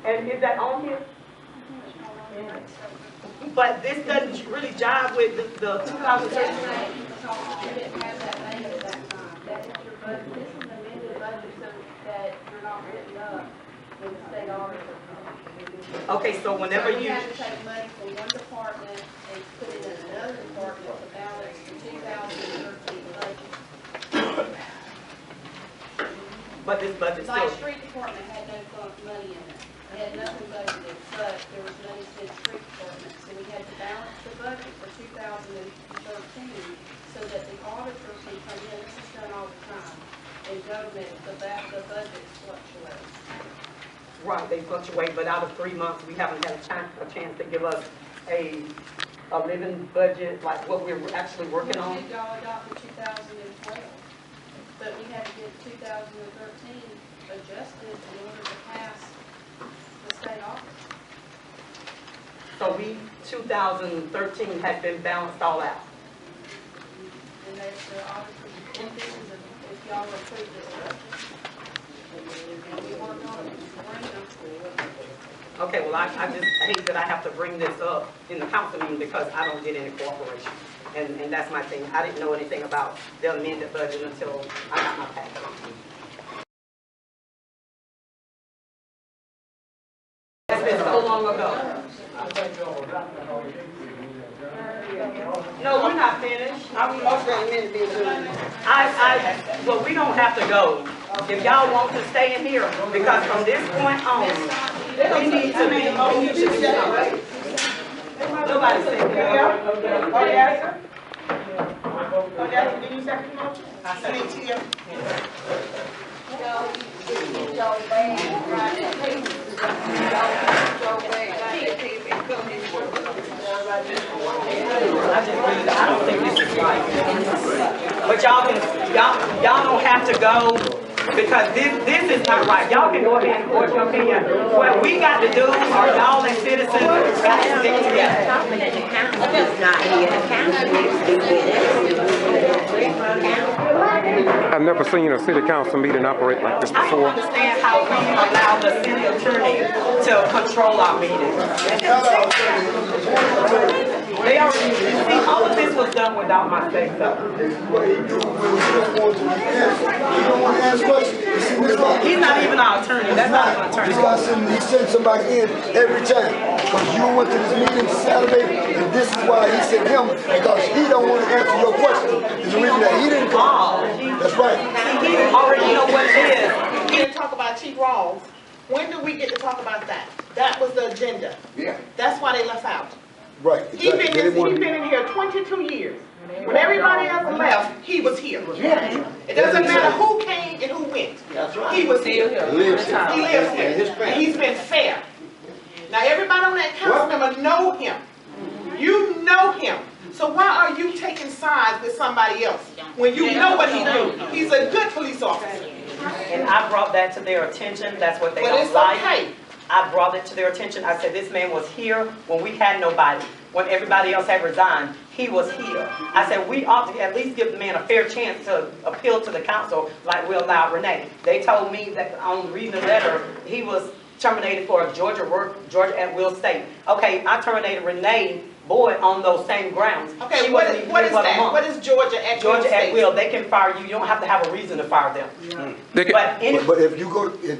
And is that on here? But this doesn't really jive with the 2013. Okay, so whenever you have to take money from one department and put it in another department to balance the 2013 budget. But this budget My still. street department had no money in it. They had nothing budgeted, but there was money in the street department. So we had to balance the budget for 2013 so that the auditor can come in. This is done all the time. In government, the budget fluctuates. Right, they fluctuate, but out of 3 months, we haven't had a chance to give us a living budget, like what we're actually working on. Y'all adopted 2012, but we had to get 2013 adjusted in order to pass the state office. So 2013 has been balanced all out. And that's the auditor's intentions if y'all approve this budget. And we worked on it. Okay, well, I just hate that I have to bring this up in the council meeting because I don't get any cooperation. And that's my thing. I didn't know anything about the amended budget until I got my packet. It's been so long ago. No, we're not finished. Well, we don't have to go. If y'all want to stay in here, because from this point on, we need to do something. Nobody said that. Oh, yes, sir? Oh, yes, did you second the motion? I second it. I don't think this is right. But y'all don't have to go because this is not right. Y'all can go ahead and voice your opinion. What we got to do, or y'all as citizens, got to stick together. I've never seen a city council meeting operate like this I don't before. understand how we allow the city attorney to control our meetings. They already, see, all of this was done without my say-so. This is what he do when he don't want to answer. He don't want to ask questions. You see, this guy, He's not even our attorney. That's not an attorney. this guy he sends somebody in every time. Because you went to this meeting Saturday, and this is why he sent him, because he don't want to answer your question. It's the reason that he didn't come. That's right. He already know what it is. We didn't talk about Chief Rawls. When did we get to talk about that? That was the agenda. Yeah. That's why they left out. Right. He's been in here 22 years. When everybody else left, he was here. Yeah. It doesn't matter who came and who went. That's right. He was here. He lives here. He lives here. And his And family. he's been fair. Now everybody on that council member know him. You know him. So why are you taking sides with somebody else when you know what he do? He's a good police officer. And I brought that to their attention. That's what they But don't it's like. okay. I brought it to their attention. I said, this man was here when we had nobody. When everybody else had resigned, he was here. I said, we ought to at least give the man a fair chance to appeal to the council like we allowed Renee. They told me that on reading the letter, he was terminated for Georgia at will state. Okay, I terminated Renee Boyd on those same grounds. Okay, what is that? What is Georgia at will Georgia state? at will. They can fire you. You don't have to have a reason to fire them. But if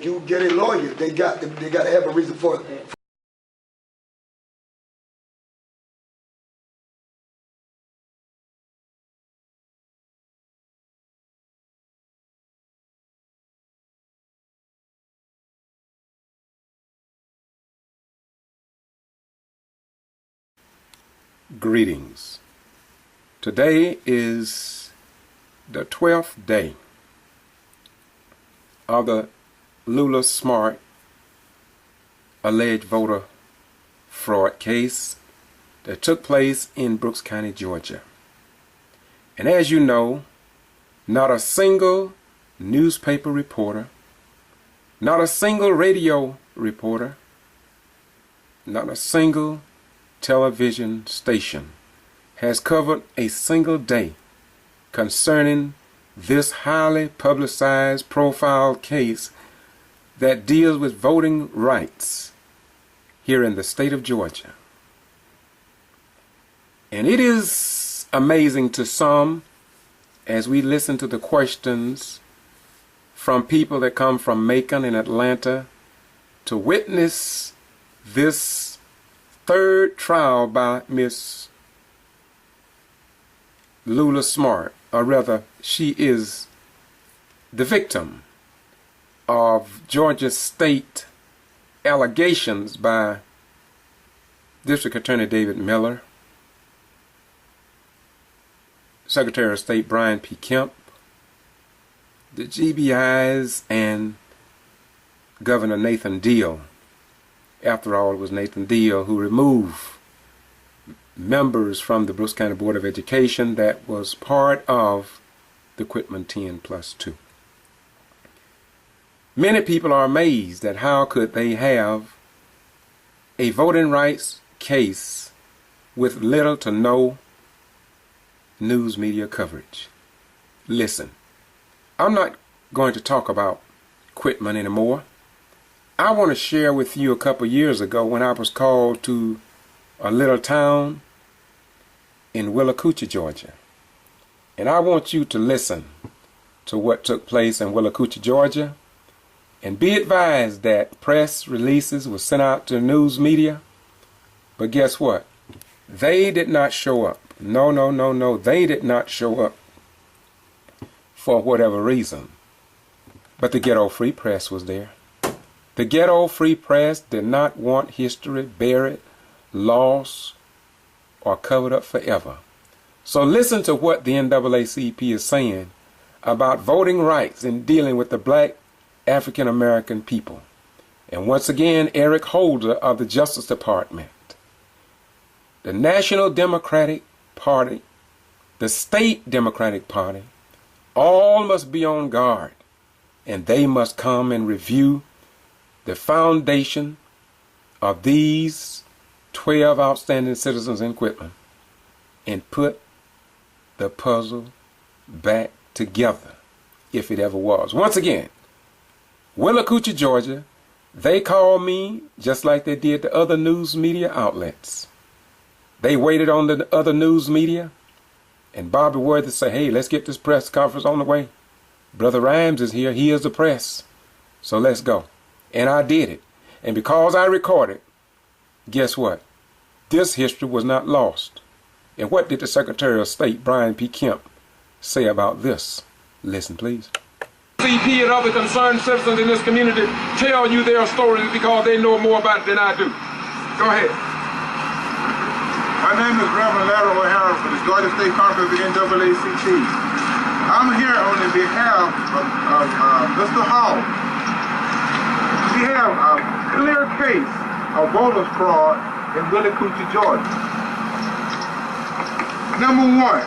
you get a lawyer, they got to have a reason for it. Greetings. Today is the 12th day of the Lula Smart alleged voter fraud case that took place in Brooks County, Georgia. And as you know, not a single newspaper reporter, not a single radio reporter, not a single television station has covered a single day concerning this highly publicized profile case that deals with voting rights here in the state of Georgia. And it is amazing to some, as we listen to the questions from people that come from Macon and Atlanta, to witness this third trial by Miss Lula Smart, or rather, she is the victim of Georgia State allegations by District Attorney David Miller, Secretary of State Brian P. Kemp, the G.B.I's, and Governor Nathan Deal. After all, it was Nathan Deal who removed members from the Brooks County Board of Education that was part of the Quitman 10+2. Many people are amazed at how could they have a voting rights case with little to no news media coverage. Listen, I'm not going to talk about Quitman anymore. I want to share with you a couple years ago when I was called to a little town in Whipple-Lue, Georgia. And I want you to listen to what took place in Whipple-Lue, Georgia, and be advised that press releases were sent out to the news media. But guess what? They did not show up. No, they did not show up for whatever reason. But the Ghetto Free Press was there. The Ghetto Free Press did not want history buried, lost, or covered up forever. So listen to what the NAACP is saying about voting rights in dealing with the black African American people. And once again, Eric Holder of the Justice Department, the National Democratic Party, the State Democratic Party, all must be on guard, and they must come and review the foundation of these 12 outstanding citizens in Quitman and put the puzzle back together, if it ever was. Once again, Whipple-Lue, Georgia, they called me just like they did the other news media outlets. They waited on the other news media, and Bobby Worthy said, hey, let's get this press conference on the way. Brother Rhymes is here. He is the press. So let's go. And I did it. And because I recorded, guess what? This history was not lost. And what did the Secretary of State, Brian P. Kemp, say about this? Listen, please. CP and other concerned citizens in this community tell you their stories because they know more about it than I do. Go ahead. My name is Reverend Larry O'Hara for the Georgia State Conference of the NAACP. I'm here on the behalf of Mr. Hall. We have a clear case of voter fraud in Whipple-Lue, Georgia. Number one,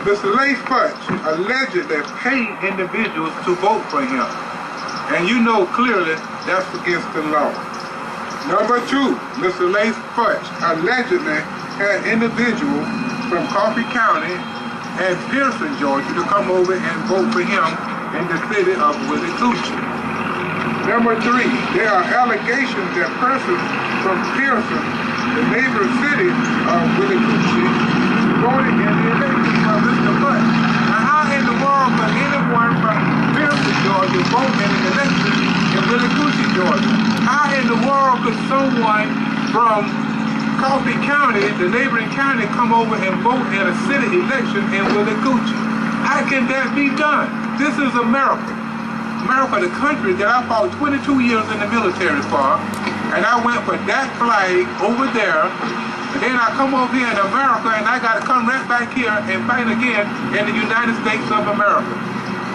Mr. Lace Futch allegedly paid individuals to vote for him. And you know clearly that's against the law. Number two, Mr. Lace Futch allegedly had individuals from Coffee County and Pearson, Georgia to come over and vote for him in the city of Whipple-Lue. Number three, there are allegations that persons from Pearson, the neighboring city of Whipple-Lue, voted in the election for Mr. Futch. Now how in the world could anyone from Pearson, Georgia vote in an election in Whipple-Lue, Georgia? How in the world could someone from Coffee County, the neighboring county, come over and vote in a city election in Whipple-Lue? How can that be done? This is America. America, the country that I fought 22 years in the military for, and I went for that flag over there, and Then I come over here in America and I got to come right back here and fight again in the United States of America.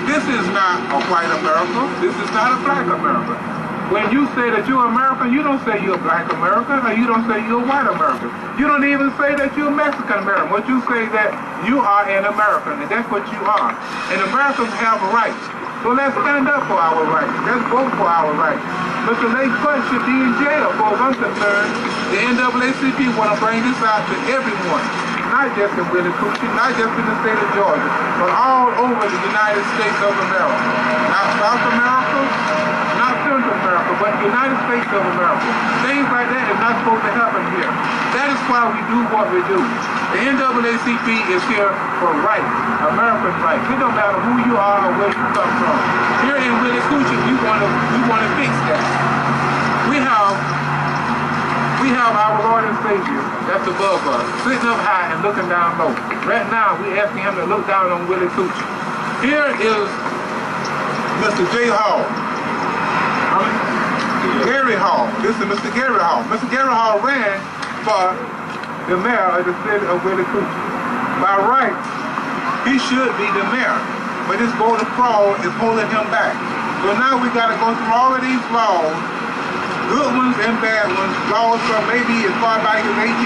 This is not a white America. This is not a black America. When you say that you're American, you don't say you're black American, or you don't say you're white American. You don't even say that you're Mexican American. What you say is that you are an American, and that's what you are. And Americans have rights. So let's stand up for our rights. Let's vote for our rights. Mr. Lake Punch should be in jail, as far as I'm concerned. The NAACP want to bring this out to everyone. Not just in Whipple-Lue, not just in the state of Georgia, but all over the United States of America. Not South America, not Central America, but the United States of America. Things like that is not supposed to happen here. That is why we do what we do. The NAACP is here for rights, American rights. It don't matter who you are or where you come from. Here in Whipple-Lue, you want to fix that. We have our Lord and Savior that's above us, sitting up high and looking down low. Right now, we're asking him to look down on Whipple-Lue. Here is Mr. J. Hall. Gary Hall. This is Mr. Gary Hall. Mr. Gary Hall ran for the mayor of the city of Whipple-Lue. By right, he should be the mayor, but this voter fraud is holding him back. So now we got to go through all of these laws, good ones and bad ones, laws from maybe as far back as 1800.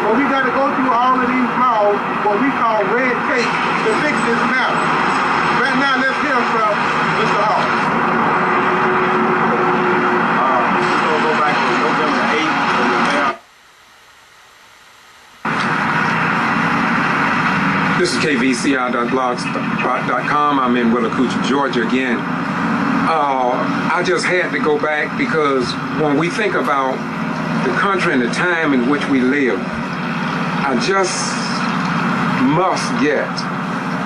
But we got to go through all of these laws, what we call red tape, to fix this matter. Right now, let's hear from Mr. Hall. We're going to go back to November 8th when the mayor. This is kvci.blogs.com. I'm in Whipple-Lue, Georgia again. I just had to go back because when we think about the country and the time in which we live, I just must get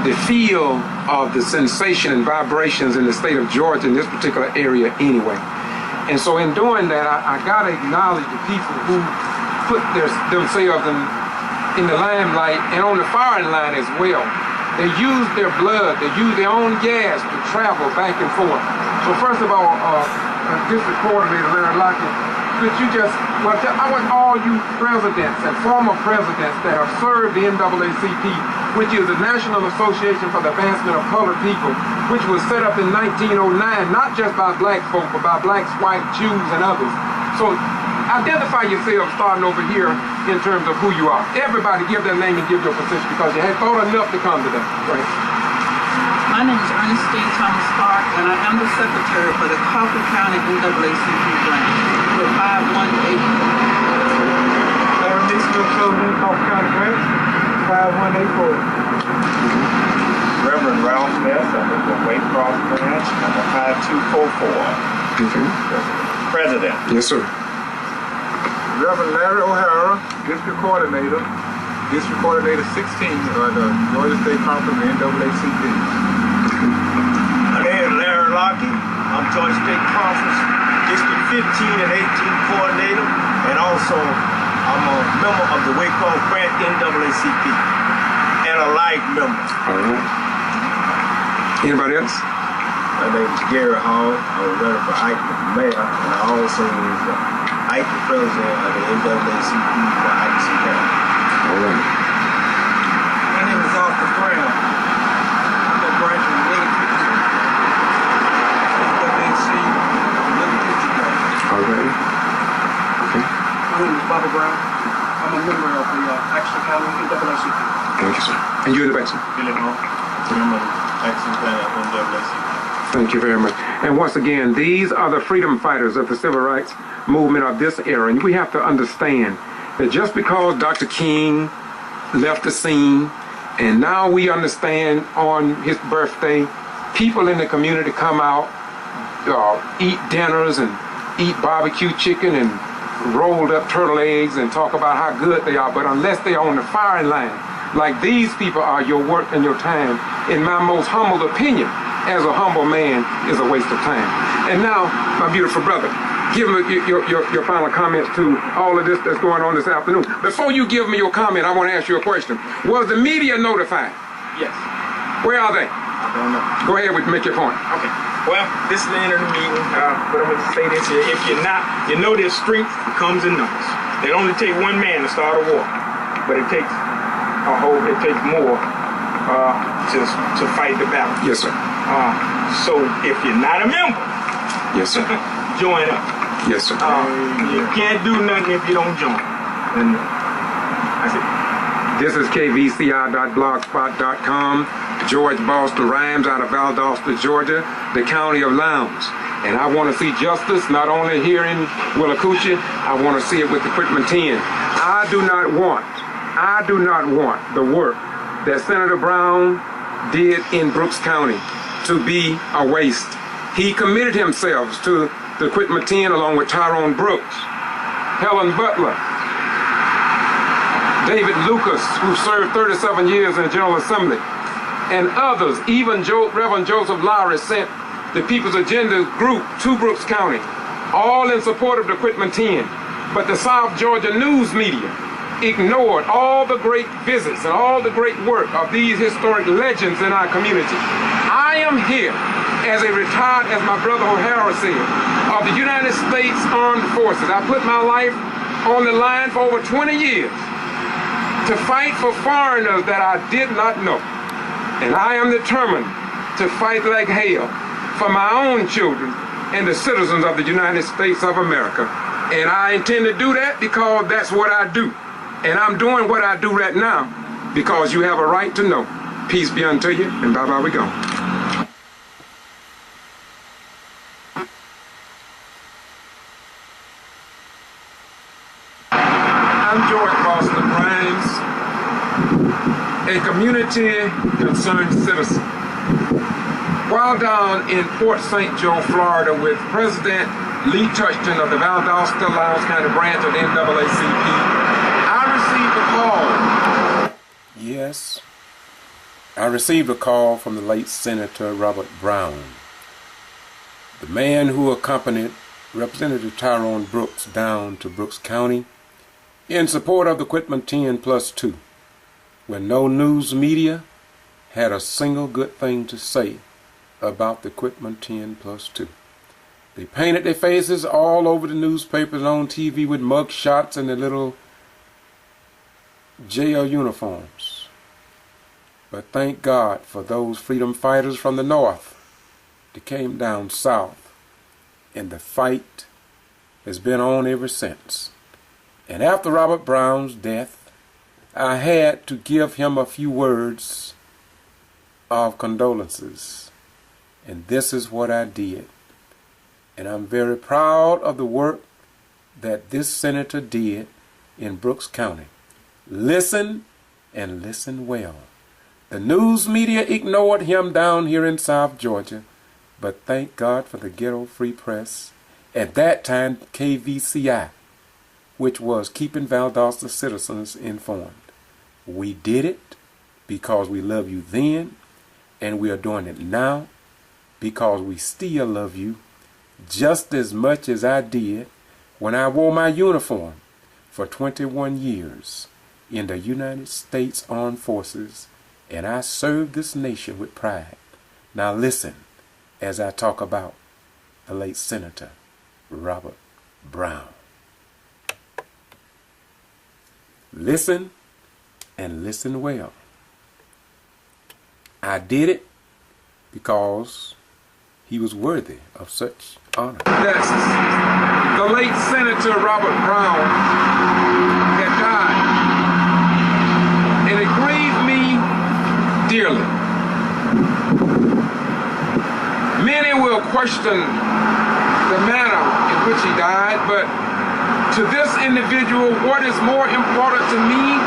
the feel of the sensation and vibrations in the state of Georgia in this particular area anyway. And so in doing that, I got to acknowledge the people who put themselves in the limelight and on the firing line as well. They use their blood, they use their own gas to travel back and forth. So first of all, District Coordinator Larry Lockett, could you I want all you presidents and former presidents that have served the NAACP, which is the National Association for the Advancement of Colored People, which was set up in 1909, not just by black folk, but by blacks, whites, Jews, and others. So identify yourself starting over here in terms of who you are. Everybody give their name and give your position because you had thought enough to come today. Right? My name is Ernestine Thomas Stark, and I am the secretary for the Coffee County NAACP branch with 518. Larry Nixon, President, Coffee County branch, 5184. Reverend Ralph Smith, I'm with the Waycross branch, number 5244. President. Yes, sir. Reverend Larry O'Hara, District Coordinator 16 of the Georgia State Conference of the NAACP. My name is Larry Lockett. I'm Georgia State Conference District 15 and 18 Coordinator, and also I'm a member of the Waycross Branch NAACP, and a life member. All right. Anybody else? My name is Gary Hall. I'm running for Ike Mayor, and I also is Ike the President of the NAACP for Ike County. All right. My name is Arthur Brown. I'm a branch of All right. Okay. My name is Bobby Brown. I'm a member of the Action County NAACP. Thank you, sir. And you're the Baxter? Billy Moore, member of Action County NAACP. Thank you very much. And once again, these are the freedom fighters of the civil rights movement of this era. And we have to understand that just because Dr. King left the scene, and now we understand on his birthday, people in the community come out, eat dinners and eat barbecue chicken and rolled up turtle eggs and talk about how good they are, but unless they are on the firing line, like these people are, your work and your time, in my most humble opinion, as a humble man, is a waste of time. And now, my beautiful brother, give me your final comments to all of this that's going on this afternoon. Before you give me your comment, I want to ask you a question. Was the media notified? Yes. Where are they? I don't know. Go ahead with make your point. Okay. Well, this is the end of the meeting, but I'm going to say this here. If you're not, you know there's strength comes in numbers. It only takes one man to start a war, but it takes more to fight the battle. Yes, sir. So if you're not a member, yes, sir, join up. Yes, sir. You can't do nothing if you don't join. And that's it. This is kvci.blogspot.com. George Boston Rhymes out of Valdosta, Georgia, the county of Lowndes. And I want to see justice not only here in Willacoochee, I want to see it with the Quitman 10. I do not want the work that Senator Brown did in Brooks County to be a waste. He committed himself to the Quitman 10 along with Tyrone Brooks, Helen Butler, David Lucas, who served 37 years in the General Assembly, and others. Even Reverend Joseph Lowry sent the People's Agenda group to Brooks County, all in support of the Quitman 10. But the South Georgia news media ignored all the great visits and all the great work of these historic legends in our community. I am here as a retired, as my brother O'Hara said, of the United States Armed Forces. I put my life on the line for over 20 years to fight for foreigners that I did not know. And I am determined to fight like hell for my own children and the citizens of the United States of America. And I intend to do that because that's what I do. And I'm doing what I do right now because you have a right to know. Peace be unto you, and bye-bye we go. I'm George Boston Rhymes, a community concerned citizen. While down in Port St. Joe, Florida with President Lee Touchton of the Valdosta Lowndes County branch of the NAACP, I received a call. Yes, I received a call from the late Senator Robert Brown, the man who accompanied Representative Tyrone Brooks down to Brooks County in support of the Quitman 10+2, when no news media had a single good thing to say about the Quitman 10+2. They painted their faces all over the newspapers and on TV with mug shots and their little jail uniforms. But thank God for those freedom fighters from the North that came down south, and the fight has been on ever since. And after Robert Brown's death, I had to give him a few words of condolences. And this is what I did. And I'm very proud of the work that this senator did in Brooks County. Listen, and listen well. The news media ignored him down here in South Georgia, but thank God for the Ghetto Free Press. At that time, KVCI, which was keeping Valdosta citizens informed. We did it because we love you then, and we are doing it now because we still love you just as much as I did when I wore my uniform for 21 years in the United States Armed Forces, and I served this nation with pride. Now listen as I talk about the late Senator Robert Brown. Listen, and listen well. I did it because he was worthy of such honor. Yes, the late Senator Robert Brown had died, and it grieved me dearly. Many will question the manner in which he died, but to this individual, what is more important to me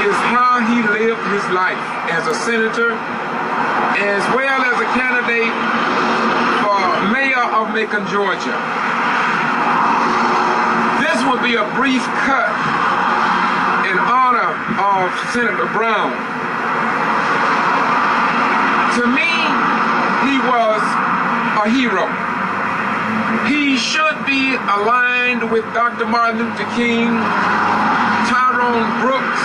is how he lived his life as a senator, as well as a candidate for mayor of Macon, Georgia. This will be a brief cut in honor of Senator Brown. To me, he was a hero. He should be aligned with Dr. Martin Luther King, Tyrone Brooks,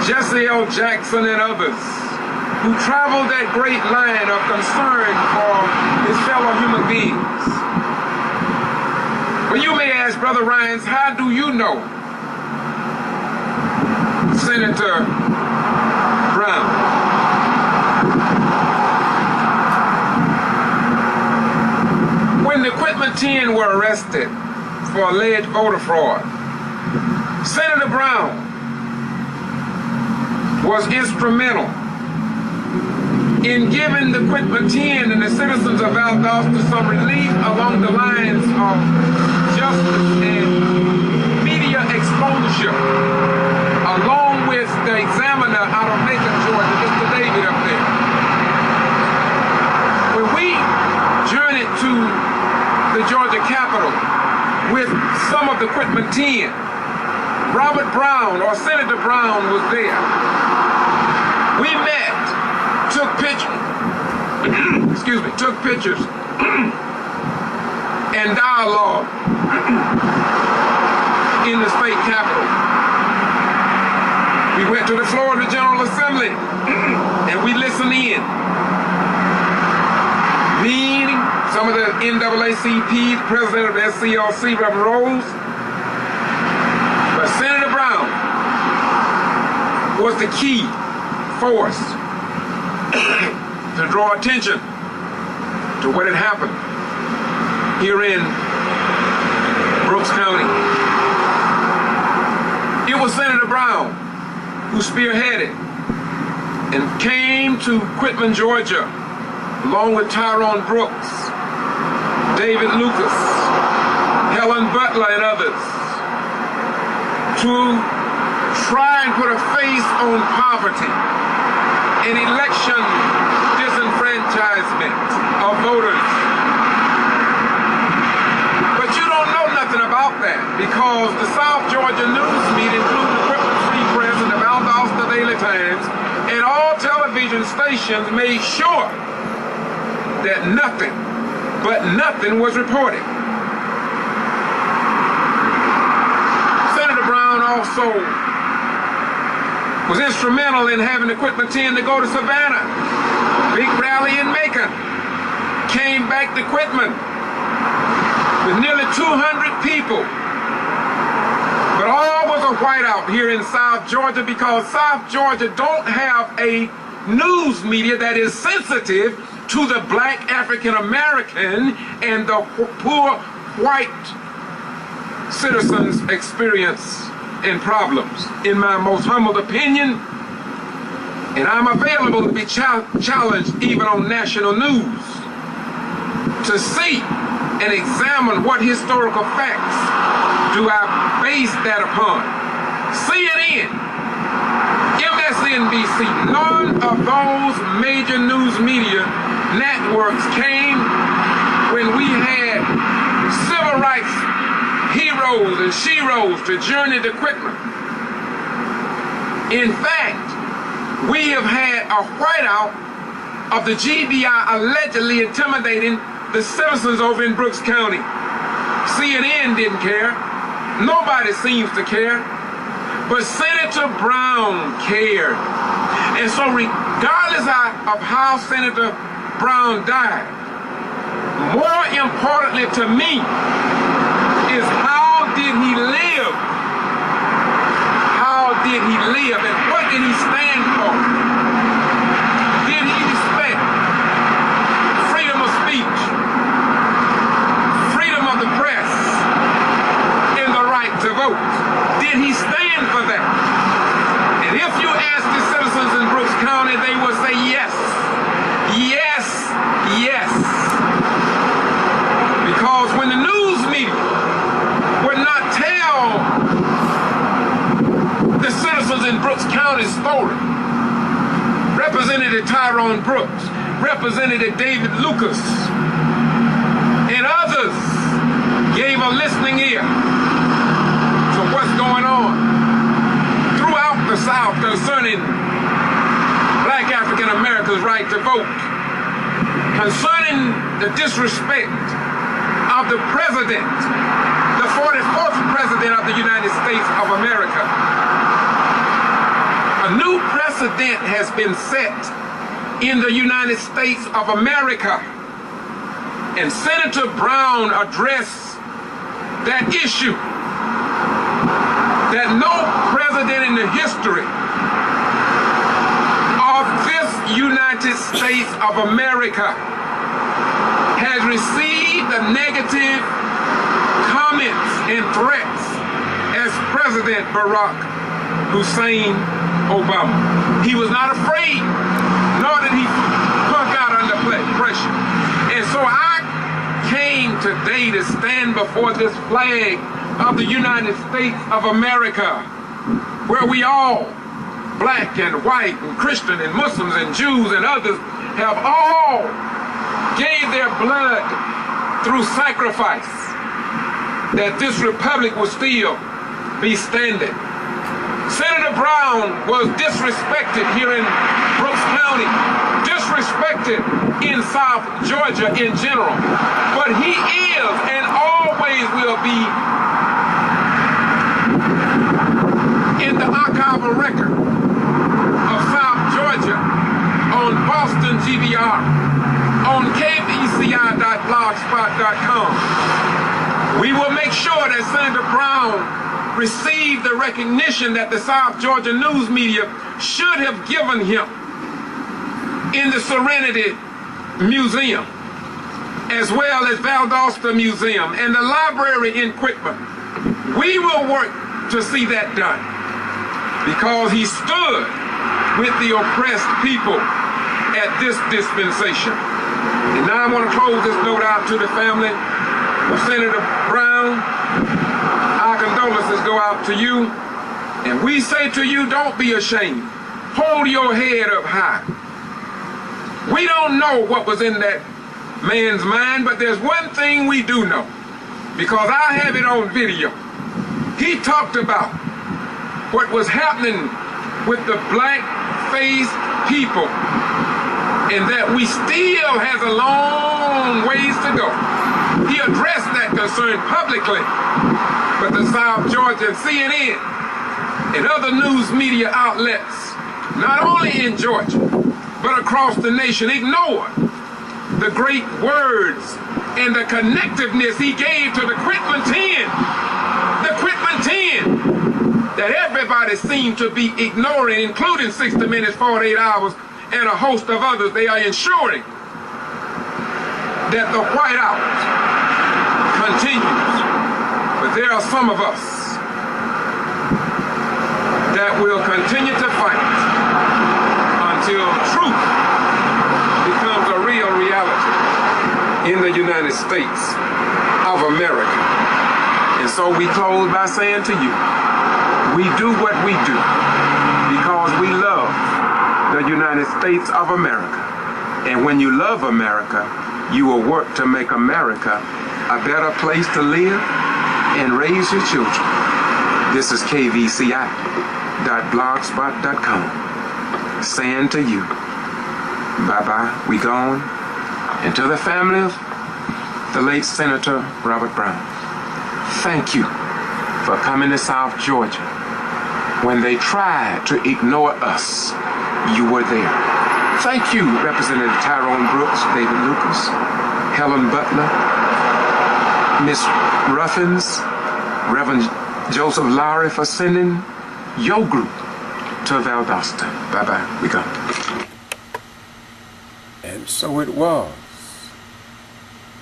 Jesse L. Jackson, and others who traveled that great line of concern for his fellow human beings. Well, you may ask, Brother Ryans, how do you know Senator Brown? When the Quitman 10 were arrested for alleged voter fraud, Senator Brown was instrumental in giving the Quitman 10 and the citizens of Valdosta some relief along the lines of justice and media exposure, along with the examiner out of Macon, Georgia, Mr. David up there. When we journeyed to the Georgia Capitol with some of the Quitman 10, Robert Brown, or Senator Brown, was there. We met, took pictures, took pictures and dialogue in the state capitol. We went to the floor of the General Assembly and we listened in. Me, some of the NAACP, the president of the SCLC, Reverend Rose, but Senator Brown was the key force to draw attention to what had happened here in Brooks County. It was Senator Brown who spearheaded and came to Quitman, Georgia, along with Tyrone Brooks, David Lucas, Helen Butler, and others, to try and put a face on poverty and election disenfranchisement of voters. But you don't know nothing about that, because the South Georgia news media, including the Quitman Free Press and the Valdosta Daily Times, and all television stations made sure that nothing was reported. Senator Brown also was instrumental in having the Quitman 10 to go to Savannah. Big rally in Macon. Came back to Quitman with nearly 200 people. But all was a whiteout here in South Georgia, because South Georgia don't have a news media that is sensitive to the black African American and the poor white citizens' experience and problems. In my most humble opinion, and I'm available to be challenged even on national news, to see and examine what historical facts do I base that upon. CNN, MSNBC, none of those major news media networks came when we had civil rights heroes and sheroes to journey to Quitman. In fact, we have had a whiteout of the G.B.R. allegedly intimidating the citizens over in Brooks County. CNN didn't care. Nobody seems to care. But Senator Brown cared. And so regardless of how Senator Brown died, more importantly to me is how did he live? How did he live, and what did he stand for? Did he respect freedom of speech, freedom of the press, and the right to vote? Did he stand for that? And if you ask the citizens in Brooks County, they will say yes. Yes, yes. Because when the news media would not tell the citizens in Brooks County's story, Representative Tyrone Brooks, Representative David Lucas, and others gave a listening ear to what's going on throughout the South concerning black African Americans' right to vote, concerning the disrespect of the president, the 44th president of the United States of America. A new precedent has been set in the United States of America. And Senator Brown addressed that issue that no president in the history of this United States of America has received the negative comments and threats as President Barack Hussein Obama. He was not afraid, nor did he punk out under pressure. And so I came today to stand before this flag of the United States of America, where we all, black and white and Christian and Muslims and Jews and others, have all gave their blood through sacrifice, that this republic will still be standing. Senator Brown was disrespected here in Brooks County, disrespected in South Georgia in general, but he is and always will be in the archival record of South Georgia on Boston G.B.R, on kveci.blogspot.com. We will make sure that Senator Brown received the recognition that the South Georgia news media should have given him in the Serenity Museum, as well as Valdosta Museum and the library in Quitman. We will work to see that done, because he stood with the oppressed people at this dispensation. And now I want to close this note out to the family of Senator Brown. Our condolences go out to you, and we say to you, don't be ashamed. Hold your head up high. We don't know what was in that man's mind, but there's one thing we do know, because I have it on video. He talked about what was happening with the black-faced people, and that we still has a long ways to go. He addressed that concern publicly, but the South Georgia and CNN and other news media outlets, not only in Georgia, but across the nation, ignored the great words and the connectiveness he gave to the Quitman 10. The Quitman 10 that everybody seemed to be ignoring, including 60 Minutes, 48 Hours, and a host of others. They are ensuring that the whiteout continues. But there are some of us that will continue to fight until truth becomes a real reality in the United States of America. And so we close by saying to you, we do what we do because we love the United States of America. And when you love America, you will work to make America a better place to live and raise your children. This is kvci.blogspot.com saying to you, bye-bye, we gone. And to the family of the late Senator Robert Brown, thank you for coming to South Georgia. When they tried to ignore us, you were there. Thank you, Representative Tyrone Brooks, David Lucas, Helen Butler, Miss Ruffins, Reverend Joseph Lowry, for sending your group to Valdosta. Bye-bye, we go. And so it was.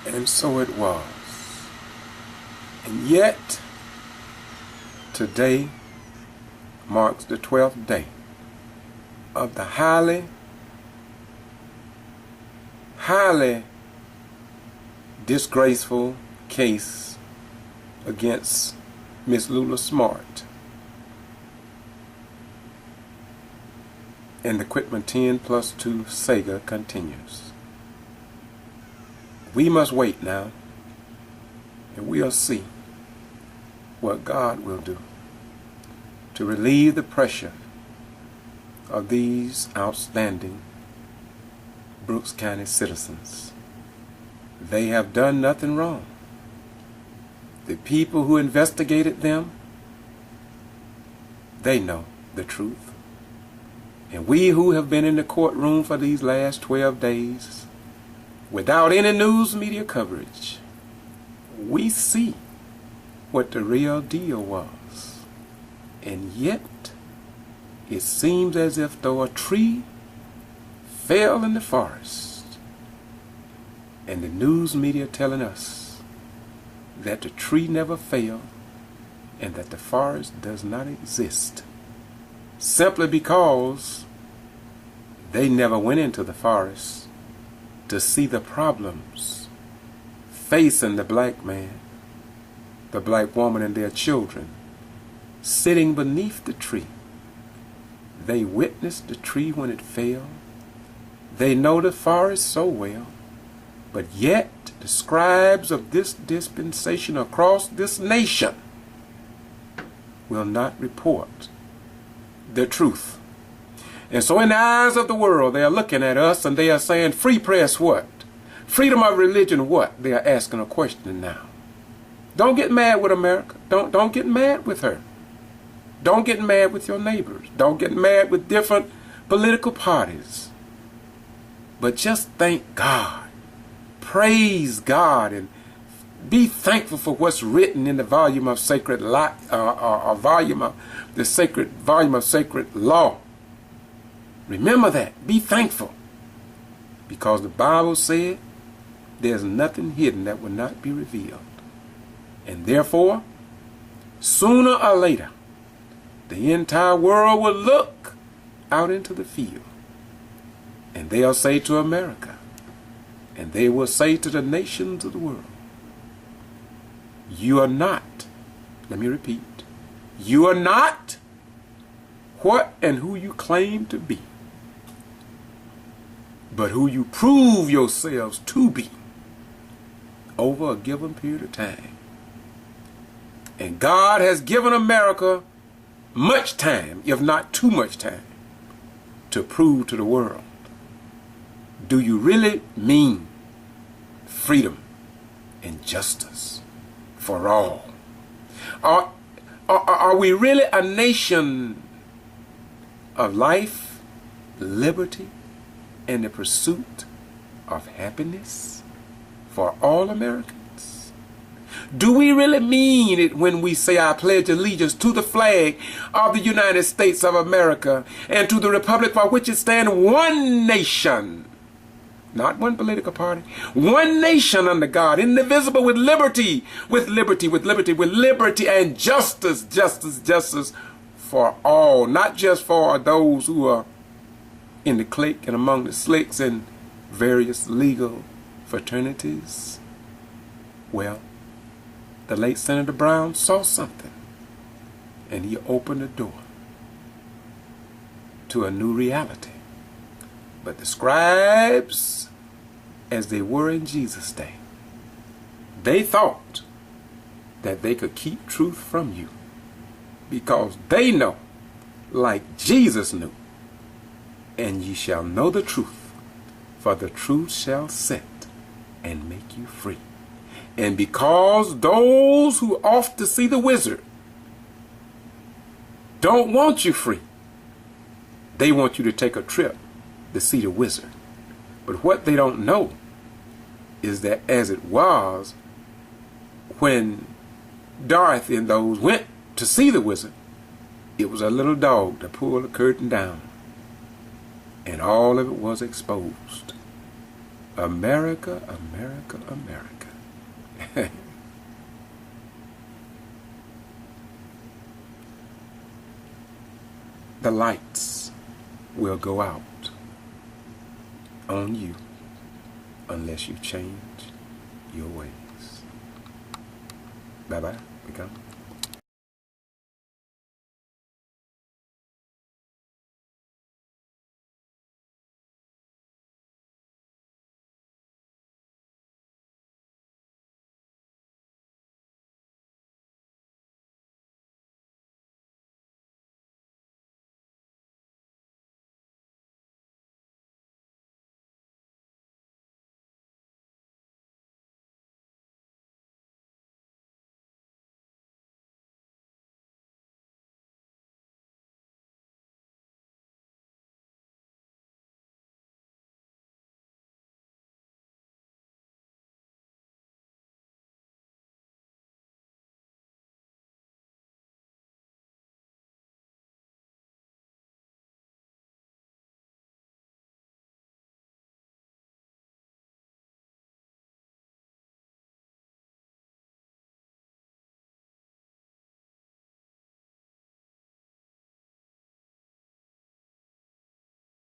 And so it was. And yet, today marks the 12th day of the highly disgraceful case against Miss Lula Smart and the Quitman 10+2 saga continues. We must wait now, and we'll see what God will do to relieve the pressure of these outstanding Brooks County citizens. They have done nothing wrong. The people who investigated them, they know the truth. And we who have been in the courtroom for these last 12 days, without any news media coverage, we see what the real deal was. And yet, it seems as if though a tree fell in the forest, and the news media telling us that the tree never fell and that the forest does not exist, simply because they never went into the forest to see the problems facing the black man, the black woman, and their children sitting beneath the tree. They witnessed the tree when it fell. They know the forest so well, but yet the scribes of this dispensation across this nation will not report the truth. And so in the eyes of the world, they are looking at us and they are saying, free press what? Freedom of religion what? They are asking a question now. Don't get mad with America. Don't get mad with her. Don't get mad with your neighbors. Don't get mad with different political parties. But just thank God. Praise God and be thankful for what's written in the volume of sacred law, volume of sacred law. Remember that. Be thankful. Because the Bible said there's nothing hidden that will not be revealed. And therefore, sooner or later, the entire world will look out into the field. And they'll say to America, and they will say to the nations of the world, you are not, let me repeat, you are not what and who you claim to be, but who you prove yourselves to be over a given period of time. And God has given America much time, if not too much time, to prove to the world, do you really mean freedom and justice for all? Are we really a nation of life, liberty, and the pursuit of happiness for all Americans? Do we really mean it when we say I pledge allegiance to the flag of the United States of America and to the republic for which it stands, one nation, not one political party, one nation under God, indivisible, with liberty and justice for all, not just for those who are in the clique and among the slicks and various legal fraternities? Well, the late Senator Brown saw something, and he opened the door to a new reality. But the scribes, as they were in Jesus' day, they thought that they could keep truth from you because they know, like Jesus knew, and ye shall know the truth, for the truth shall set and make you free. And because those who oft to see the wizard don't want you free, they want you to take a trip to see the wizard. But what they don't know is that as it was when Dorothy and those went to see the wizard, it was a little dog that pulled the curtain down, and all of it was exposed. America, America, America. The lights will go out on you unless you change your ways. Bye-bye. We come.